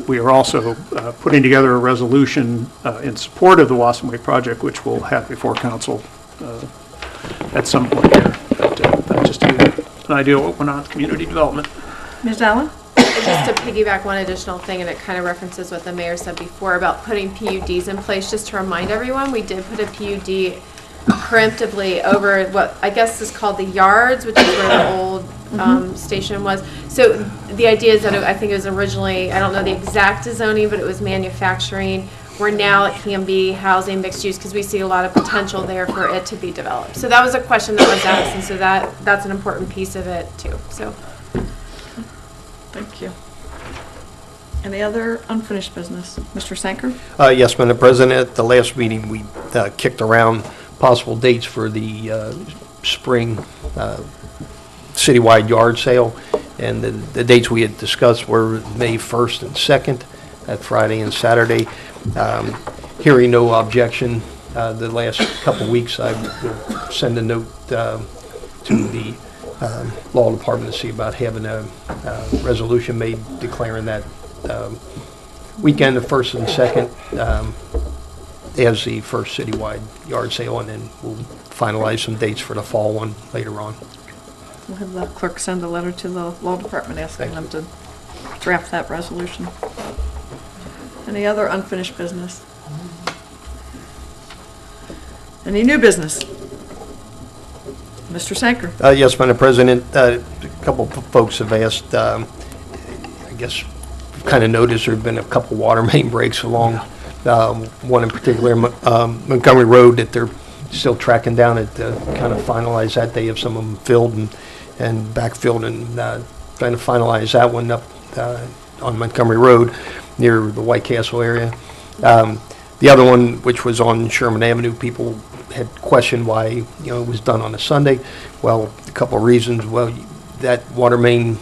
we are also putting together a resolution in support of the Wasson Way project, which we'll have before council at some point here. But just to give you an idea of what went on with community development. Ms. Allen? Just to piggyback one additional thing, and it kind of references what the mayor said before about putting PUDs in place, just to remind everyone, we did put a PUD preemptively over what I guess is called the yards, which is where the old station was. So the idea is that I think it was originally, I don't know the exact zoning, but it was manufacturing, where now it can be housing, mixed use, because we see a lot of potential there for it to be developed. So that was a question that was asked, and so that's an important piece of it too. So. Thank you. Any other unfinished business? Mr. Sanker? Yes, Madam President, at the last meeting, we kicked around possible dates for the spring citywide yard sale, and the dates we had discussed were May 1st and 2nd, that Friday and Saturday. Hearing no objection, the last couple weeks, I will send a note to the law department to see about having a resolution made declaring that weekend, the 1st and 2nd, as the first citywide yard sale, and then we'll finalize some dates for the fall one later on. We'll have the clerk send a letter to the law department asking them to draft that resolution. Any other unfinished business? Any new business? Mr. Sanker? Yes, Madam President, a couple of folks have asked, I guess you've kind of noticed there have been a couple water main breaks along one in particular, Montgomery Road, that they're still tracking down at kind of finalize that. They have some of them filled and backfilled, and trying to finalize that one up on Montgomery Road near the White Castle area. The other one, which was on Sherman Avenue, people had questioned why it was done on a Sunday. Well, a couple of reasons. Well, that water main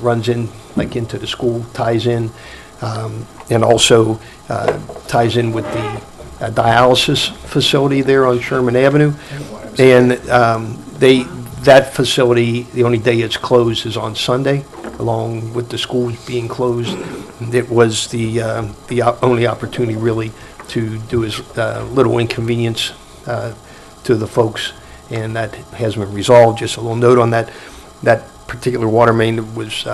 runs in like into the school, ties in, and also ties in with the dialysis facility there on Sherman Avenue. And that facility, the only day it's closed is on Sunday, along with the schools being closed. It was the only opportunity really to do as little inconvenience to the folks, and that has been resolved. Just a little note on that. That particular water main was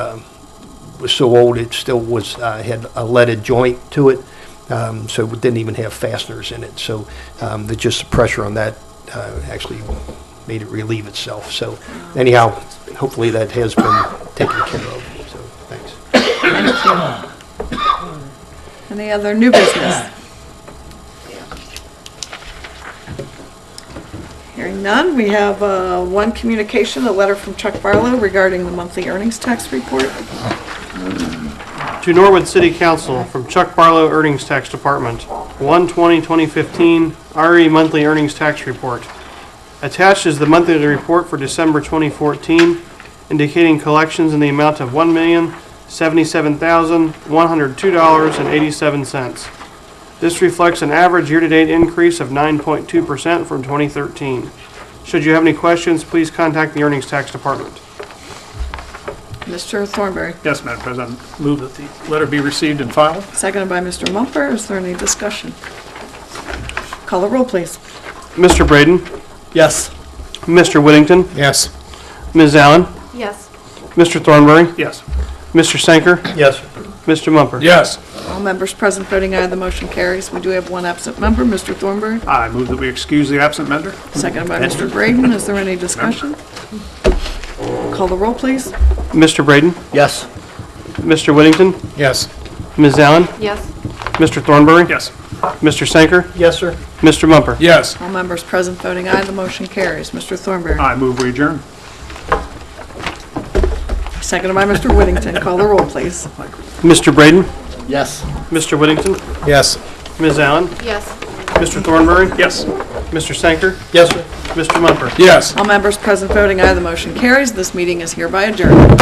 so old it still was had a leaded joint to it, so it didn't even have fasteners in it. So just the pressure on that actually made it relieve itself. So anyhow, hopefully that has been taken care of. So thanks. Thank you. Any other new business? Hearing none, we have one communication, a letter from Chuck Barlow regarding the monthly earnings tax report. To Norwood City Council from Chuck Barlow Earnings Tax Department, 1/20/2015 RE Monthly Earnings Tax Report. Attached is the monthly report for December 2014, indicating collections in the amount of $1,077,102.87. This reflects an average year-to-date increase of 9.2% from 2013. Should you have any questions, please contact the Earnings Tax Department. Mr. Thornberry, Yes, Madam President. Move that the letter be received and filed. seconded by Mr. Mumper. Is there any discussion? Call the roll, please. Mr. Braden, Yes. Mr. Whittington, Yes. Ms. Allen, Yes. Mr. Thornberry, Yes. Mr. Sanker, Yes. Mr. Mumper. Yes. All members present voting aye, the motion carries. We do have one absent member, Mr. Thornberry, I move that we excuse the absent member. seconded by Mr. Braden. Is there any discussion? Call the roll, please. Mr. Braden, Yes. Mr. Whittington, Yes. Ms. Allen, Yes. Mr. Thornberry, Yes. Mr. Sanker, Yes, sir. Mr. Mumper. Yes. All members present voting aye, the motion carries. Mr. Thornberry, I move we adjourn. seconded by Mr. Whittington. Call the roll, please. Mr. Braden, Yes. Mr. Whittington, Yes. Ms. Allen, Yes. Mr. Thornberry, Yes. Mr. Sanker, Yes, sir. Mr. Mumper. Yes. All members present voting aye, the motion carries. This meeting is hereby adjourned.